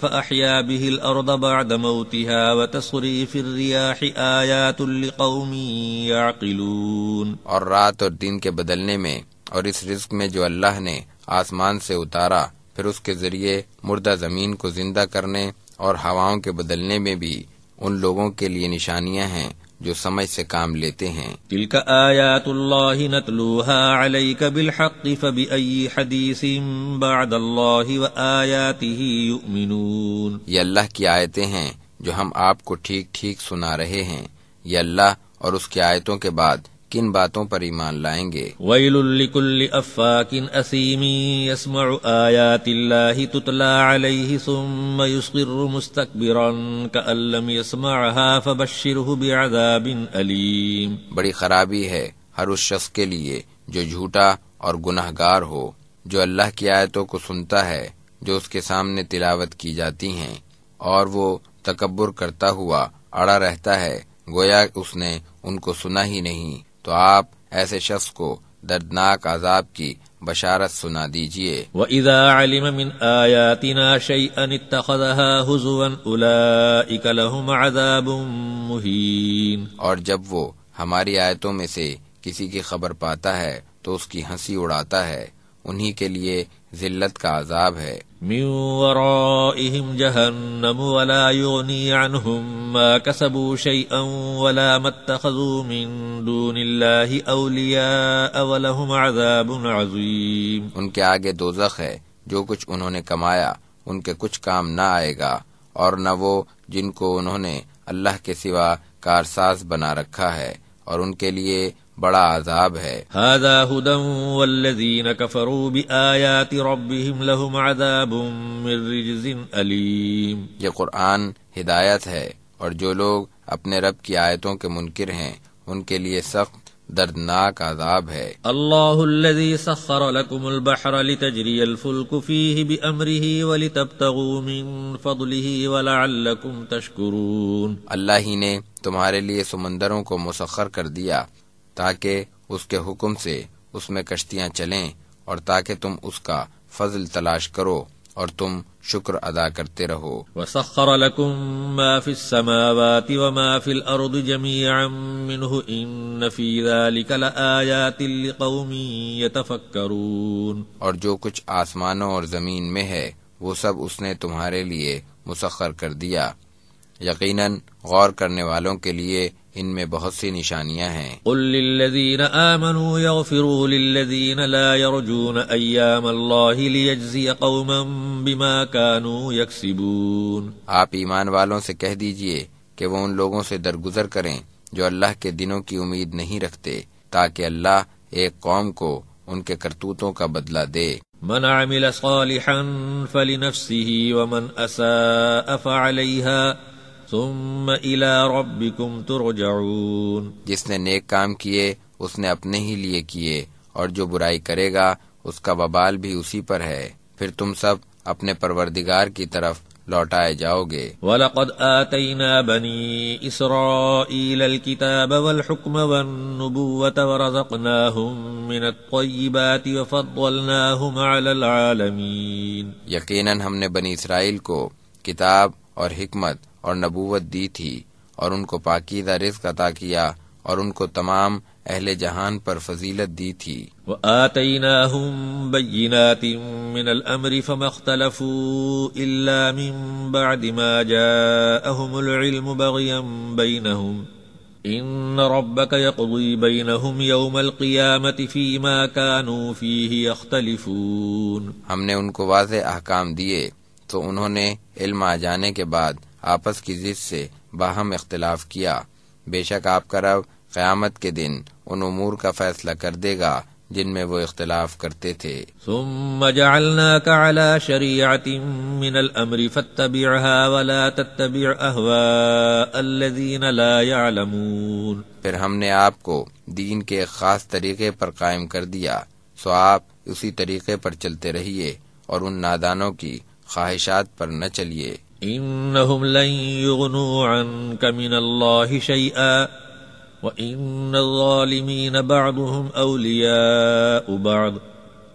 Speaker 1: فاحیا به الارض بعد موتها وتصریف الریاح آیات لقوم یعقلون.
Speaker 2: اور رات اور دن کے بدلنے میں اور اس رزق میں جو اللہ نے آسمان سے اتارا، پھر اس کے ذریعے مردہ زمین کو زندہ کرنے اور ہواؤں کے بدلنے میں بھی ان لوگوں کے لیے نشانیاں ہیں جو سمجھ سے کام لیتے ہیں.
Speaker 1: تلک آیات اللہ نتلوها علیک بالحق فبأی حدیث بعد اللہ وآیاتہ یؤمنون.
Speaker 2: یہ اللہ کی آیتیں ہیں جو ہم آپ کو ٹھیک ٹھیک سنا رہے ہیں. یہ اللہ اور اس کی آیتوں کے بعد کن باتوں پر ایمان لائیں گے؟
Speaker 1: ویل لکل افاک اثیم یسمع آیات اللہ تتلی علیہ ثم یصر مستکبرا کأن لم یسمعها فبشرہ بعذاب علیم۔
Speaker 2: بڑی خرابی ہے ہر اس شخص کے لیے جو جھوٹا اور گناہگار ہو، جو اللہ کی آیتوں کو سنتا ہے جو اس کے سامنے تلاوت کی جاتی ہیں، اور وہ تکبر کرتا ہوا اڑا رہتا ہے گویا اس نے ان کو سنا ہی نہیں، تو آپ ایسے شخص کو دردناک عذاب کی بشارت سنا دیجئے۔
Speaker 1: وَإِذَا عَلِمَ مِنْ آيَاتِنَا شَيْئًا اتَّخَذَهَا هُزُوًا أُولَئِكَ لَهُمْ عَذَابٌ مُهِينٌ،
Speaker 2: اور جب وہ ہماری آیتوں میں سے کسی کی خبر پاتا ہے تو اس کی ہنسی اڑاتا ہے، انہی کے لیے ذلت کا عذاب ہے۔
Speaker 1: مِنْ وَرَائِهِمْ جَهَنَّمُ وَلَا يُغْنِي عَنْهُمْ مَا كَسَبُوا شَيْئًا وَلَا مَا اتَّخَذُوا مِنْ دُونِ اللَّهِ أَوْلِيَاءَ وَلَهُمْ عَذَابٌ عَظِيمٌ۔
Speaker 2: ان کے آگے دوزخ ہے، جو کچھ انہوں نے کمایا ان کے کچھ کام نہ آئے گا، اور نہ وہ جن کو انہوں نے اللہ کے سوا کارساز بنا رکھا ہے، اور ان کے لیے بڑا عذاب ہے۔
Speaker 1: هذا هدى والذين كفروا بآيات ربهم لهم عذاب من رجز أليم۔
Speaker 2: یہ قرآن ہدایت ہے، اور جو لوگ اپنے رب کی آیتوں کے منکر ہیں ان کے لیے سخت دردناک عذاب ہے۔
Speaker 1: اللہ الذي سخر لكم البحر لتجري الفلك فيه بأمره ولتبتغوا من فضله ولعلكم تشكرون۔
Speaker 2: اللہ ہی نے تمہارے لیے سمندروں کو مسخر کر دیا تاکہ اس کے حکم سے اس میں کشتیاں چلیں، اور تاکہ تم اس کا فضل تلاش کرو اور تم شکر ادا کرتے رہو۔
Speaker 1: وسخر لكم ما في السماوات وما في الأرض جميعا منه إن في ذلك لآيات لقوم يتفكرون۔
Speaker 2: اور جو کچھ آسمانوں اور زمین میں ہے وہ سب اس نے تمہارے لیے مسخر کر دیا، یقیناً غور کرنے والوں کے لیے ان میں بہت سی نشانیاں ہیں۔
Speaker 1: قل للذین آمنوا یغفروا للذین لا یرجون ایام اللہ لیجزی قوما بما كانوا یکسبون۔
Speaker 2: آپ ایمان والوں سے کہہ دیجئے کہ وہ ان لوگوں سے درگزر کریں جو اللہ کے دنوں کی امید نہیں رکھتے، تاکہ اللہ ایک قوم کو ان کے کرتوتوں کا بدلہ دے۔
Speaker 1: من عمل صالحا فلنفسه ومن اساء فعليها ثم الى ربكم ترجعون۔
Speaker 2: جس نے نیک کام کیے اس نے اپنے ہی لیے کیے، اور جو برائی کرے گا اس کا وبال بھی اسی پر ہے، پھر تم سب اپنے پروردگار کی طرف لوٹائے جاؤ گے۔
Speaker 1: وَلَقَدْ آتَيْنَا بَنِي إِسْرَائِيلَ الْكِتَابَ وَالْحُكْمَ وَالنُّبُوَّةَ وَرَزَقْنَاهُمْ مِنَ الطَّيِّبَاتِ وَفَضَّلْنَاهُمْ عَلَى الْعَالَمِينَ۔
Speaker 2: یقیناً ہم نے بنی اسرائیل کو کتاب اور حکمت اور نبوت دی تھی، اور ان کو پاکیزہ رزق عطا کیا، اور ان کو تمام اہل جہان پر فضیلت دی تھی۔
Speaker 1: وَآتَيْنَاهُمْ بَيِّنَاتٍ مِّنَ الْأَمْرِ فَمَا اخْتَلَفُوا إِلَّا مِن بَعْدِ مَا جَاءَهُمُ الْعِلْمُ بَغْيًا بَيْنَهُمْ إِنَّ رَبَّكَ يَقْضِي بَيْنَهُمْ يَوْمَ الْقِيَامَةِ فِيمَا كَانُوا فِيهِ يَخْتَلِفُونَ۔
Speaker 2: ہم نے ان کو واضح احکام دیے تو انہوں نے علم آ جانے کے بعد آپس کی ضد سے باہم اختلاف کیا۔ بے شک آپ کا رب قیامت کے دن ان امور کا فیصلہ کر دے گا جن میں وہ اختلاف کرتے تھے۔
Speaker 1: ثم جعلناك على شريعة من الأمر فاتبعها ولا تتبع أهواء الذين لا يعلمون۔
Speaker 2: پھر ہم نے آپ کو دین کے ایک خاص طریقے پر قائم کر دیا، سو آپ اسی طریقے پر چلتے رہیے اور ان نادانوں کی خواہشات پر نہ چلیے۔
Speaker 1: انہم لن یغنوا عنک من اللہ شیئا وان الظالمین بعضهم اولیاء بعض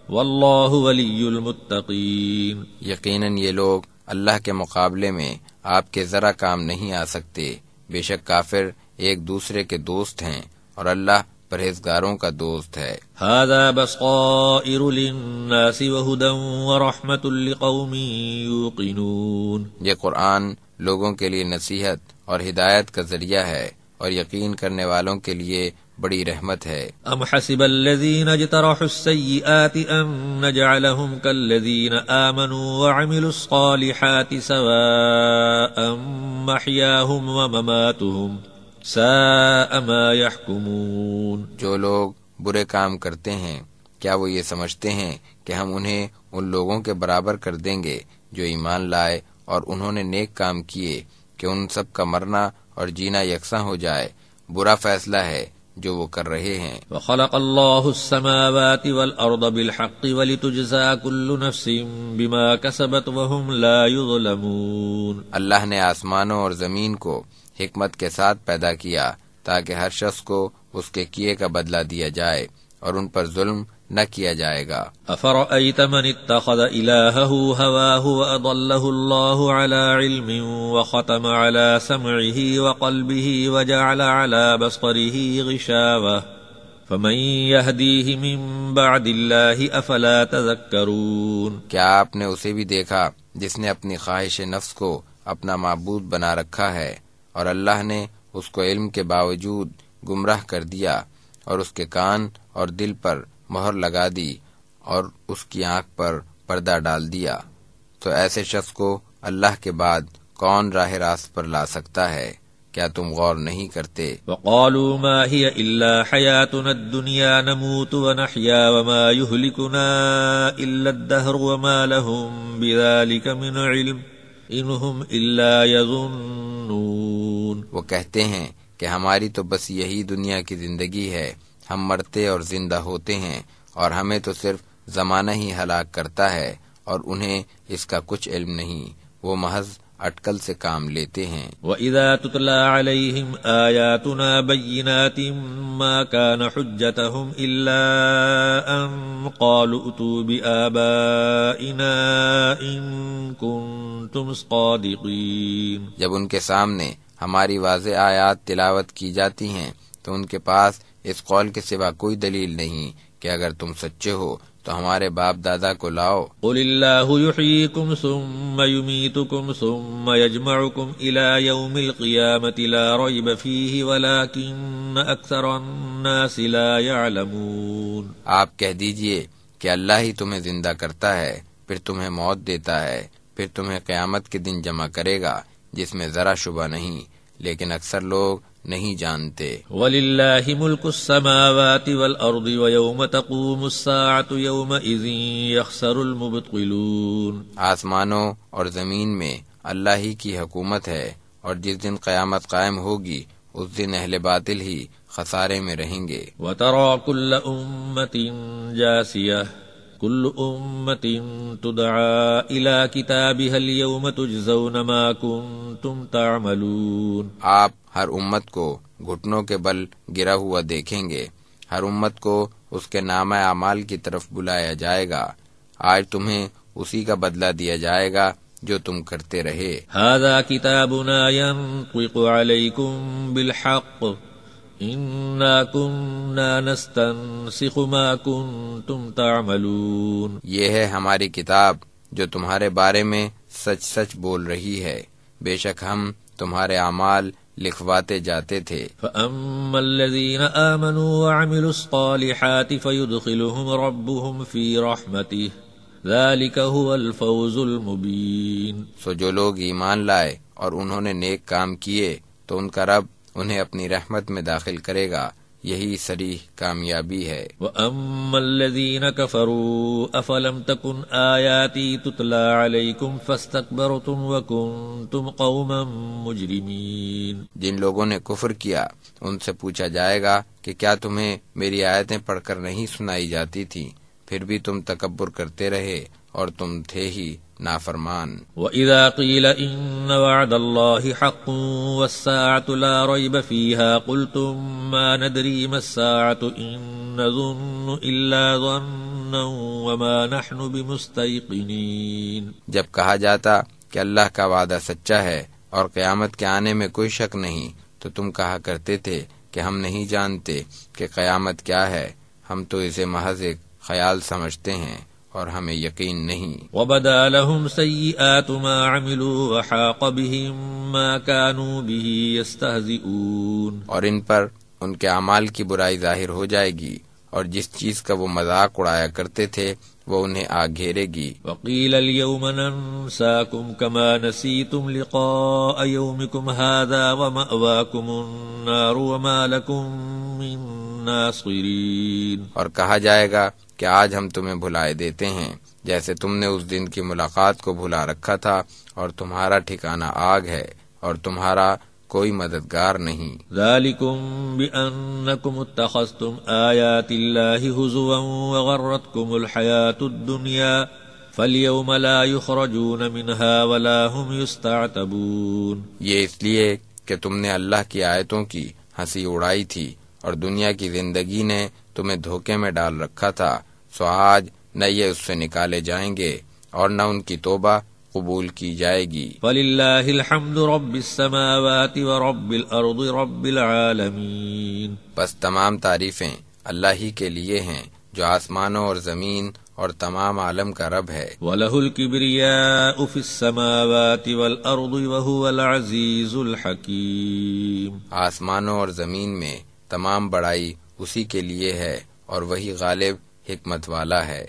Speaker 1: واللہ ولی المتقین۔
Speaker 2: یقیناً یہ لوگ اللہ کے مقابلے میں آپ کے ذرا کام نہیں آ سکتے، بے شک کافر ایک دوسرے کے دوست ہیں اور اللہ پرہیزگاروں کا دوست ہے۔
Speaker 1: ھذا بصائر للناس وہدی ورحمۃ لقوم یوقنون۔
Speaker 2: یہ قرآن لوگوں کے لیے نصیحت اور ہدایت کا ذریعہ ہے اور یقین کرنے والوں کے لیے بڑی رحمت ہے۔
Speaker 1: ام حسب الذین اجترحوا السیئات ان نجعلهم كالذین آمنوا وعملوا الصالحات سواء محیاهم ومماتهم ساء ما يحكمون.
Speaker 2: جو لوگ برے کام کرتے ہیں کیا وہ یہ سمجھتے ہیں کہ ہم انہیں ان لوگوں کے برابر کر دیں گے جو ایمان لائے اور انہوں نے نیک کام کیے کہ ان سب کا مرنا اور جینا یکساں ہو جائے؟ برا فیصلہ ہے جو وہ کر رہے ہیں.
Speaker 1: وخلق اللہ السماوات والارض بالحق ولتجزى كل نفس بما كسبت وهم لا يظلمون.
Speaker 2: اللہ نے آسمانوں اور زمین کو حکمت کے ساتھ پیدا کیا تاکہ ہر شخص کو اس کے کیے کا بدلہ دیا جائے اور ان پر ظلم نہ کیا جائے گا.
Speaker 1: افرأيت من اتخذ إلهه هواه وأضله الله على علم وختم على سمعه وقلبه وجعل على بصره غشاوة فمن يهديه من بعد الله أفلا تذكرون.
Speaker 2: کیا آپ نے اسے بھی دیکھا جس نے اپنی خواہش نفس کو اپنا معبود بنا رکھا ہے اور اللہ نے اس کو علم کے باوجود گمراہ کر دیا اور اس کے کان اور دل پر مہر لگا دی اور اس کی آنکھ پر پردہ ڈال دیا؟ تو ایسے شخص کو اللہ کے بعد کون راہ راست پر لا سکتا ہے؟ کیا تم غور نہیں کرتے؟
Speaker 1: وقالوا ما هي الا حياتنا الدنيا نموت ونحيا وما يهلكنا الا الدهر وما لهم بذلك من علم انهم الا يظنون.
Speaker 2: وہ کہتے ہیں کہ ہماری تو بس یہی دنیا کی زندگی ہے، ہم مرتے اور زندہ ہوتے ہیں اور ہمیں تو صرف زمانہ ہی ہلاک کرتا ہے اور انہیں اس کا کچھ علم نہیں، وہ محض اٹکل سے کام لیتے ہیں.
Speaker 1: وَإِذَا تُتْلَى عَلَيْهِمْ آيَاتُنَا بَيِّنَاتٍ مَا كَانَ حُجَّتَهُمْ إِلَّا أَن قَالُوا ائْتُوا بِآبَائِنَا إِن كُنتُمْ صَادِقِينَ.
Speaker 2: جب ان کے سامنے ہماری واضح آیات تلاوت کی جاتی ہیں تو ان کے پاس اس قول کے سوا کوئی دلیل نہیں کہ اگر تم سچے ہو تو ہمارے باپ دادا کو لاؤ.
Speaker 1: قل اللہ یحییکم ثم یمیتکم ثم یجمعکم الی یوم القیامت لا ریب فیہ ولکن اکثر الناس لا یعلمون.
Speaker 2: آپ کہہ دیجئے کہ اللہ ہی تمہیں زندہ کرتا ہے، پھر تمہیں موت دیتا ہے، پھر تمہیں قیامت کے دن جمع کرے گا جس میں ذرا شبہ نہیں، لیکن اکثر لوگ نہیں جانتے.
Speaker 1: وَلِلَّهِ مُلْكُ السَّمَاوَاتِ وَالْأَرْضِ وَيَوْمَ تَقُومُ السَّاعَةُ يَوْمَئِذٍ يَخْسَرُ الْمُبْطِلُونَ.
Speaker 2: آسمانوں اور زمین میں اللہ ہی کی حکومت ہے اور جس دن قیامت قائم ہوگی اس دن اہل باطل ہی خسارے میں رہیں گے.
Speaker 1: وَتَرَى كُلَّ أُمَّةٍ جَاثِيَةٍ كل أمة تدعى إلى كتابها اليوم تجزون ما كنتم تعملون.
Speaker 2: آپ ہر امت کو گھٹنوں کے بل گرا ہوا دیکھیں گے، ہر امت کو اس کے نامہ اعمال کی طرف بلایا جائے گا. آج تمہیں اسی کا بدلہ دیا جائے گا جو تم کرتے رہے.
Speaker 1: هذا كتابنا ينطق عليكم بالحق اِنَّا كُنَّا نَسْتَنسِخُ مَا كُنْتُمْ تَعْمَلُونَ.
Speaker 2: یہ ہے ہماری کتاب جو تمہارے بارے میں سچ سچ بول رہی ہے، بے شک ہم تمہارے اعمال لکھواتے جاتے تھے.
Speaker 1: فَأَمَّا الَّذِينَ آمَنُوا وَعَمِلُوا الصَّالِحَاتِ فَيُدْخِلُهُمْ رَبُّهُمْ فِي رَحْمَتِهِ ذَلِكَ هُوَ الْفَوْزُ الْمُبِينُ.
Speaker 2: سو جو لوگ ایمان لائے اور انہوں نے نیک کام کیے تو ان کا رب انہیں اپنی رحمت میں داخل کرے گا، یہی صریح کامیابی ہے.
Speaker 1: وَأَمَّا الَّذِينَ كَفَرُوا أَفَلَمْ تَكُنْ آيَاتِي تُتْلَى عَلَيْكُمْ فَاسْتَكْبَرْتُمْ وَكُنْتُمْ قَوْمًا مُجْرِمِينَ.
Speaker 2: جن لوگوں نے کفر کیا ان سے پوچھا جائے گا کہ کیا تمہیں میری آیتیں پڑھ کر نہیں سنائی جاتی تھی، پھر بھی تم تکبر کرتے رہے اور تم تھے ہی نافرمان.
Speaker 1: وَإِذَا قِيلَ إِنَّ وَعْدَ اللَّهِ حَقٌّ وَالسَّاعَةُ لَا رَيْبَ فِيهَا قُلْتُم مَّا نَدْرِي مَا السَّاعَةُ إِن نَّظُنُّ إِلَّا ظَنًّا وَمَا نَحْنُ بِمُسْتَيْقِنِينَ.
Speaker 2: جب کہا جاتا کہ اللہ کا وعدہ سچا ہے اور قیامت کے آنے میں کوئی شک نہیں تو تم کہا کرتے تھے کہ ہم نہیں جانتے کہ قیامت کیا ہے، ہم تو اسے محض ایک خیال سمجھتے ہیں اور ہمیں یقین نہیں.
Speaker 1: وَبَدَا لَهُمْ سَيِّئَاتُ مَا عَمِلُوا وَحَاقَ بِهِم مَّا كَانُوا بِهِ يَسْتَهْزِئُونَ.
Speaker 2: اور ان پر ان کے اعمال کی برائی ظاہر ہو جائے گی اور جس چیز کا وہ مذاق اڑایا کرتے تھے وہ انہیں آ گھیرے گی۔
Speaker 1: وقیل اليوم ننساکم کما نسیتم لقاء یومکم هذا ومأواکم النار وما لکم من ناصرین،
Speaker 2: اور کہا جائے گا کہ آج ہم تمہیں بھلائے دیتے ہیں جیسے تم نے اس دن کی ملاقات کو بھلا رکھا تھا، اور تمہارا ٹھکانہ آگ ہے اور تمہارا کوئی مددگار نہیں۔
Speaker 1: ذالکم بأنکم اتخذتم آیات اللہ ہزوا وغرتکم الحیاۃ الدنیا فالیوم لا یخرجون منها ولا هم یستعتبون،
Speaker 2: یہ اس لیے کہ تم نے اللہ کی آیتوں کی ہنسی اڑائی تھی اور دنیا کی زندگی نے تمہیں دھوکے میں ڈال رکھا تھا، سو آج نہ یہ اس سے نکالے جائیں گے اور نہ ان کی توبہ قبول کی جائے گی۔
Speaker 1: فللہ الحمد رب السماوات ورب الارض رب العالمین،
Speaker 2: بس تمام تعریفیں اللہ ہی کے لیے ہیں جو آسمانوں اور زمین اور تمام عالم کا رب ہے۔
Speaker 1: وَلَهُ الْكِبْرِيَاءُ فِي السَّمَاوَاتِ وَالْأَرْضِ وَهُوَ الْعَزِيزُ الْحَكِيمُ،
Speaker 2: آسمانوں اور زمین میں تمام بڑائی اسی کے لیے ہے اور وہی غالب حکمت والا ہے۔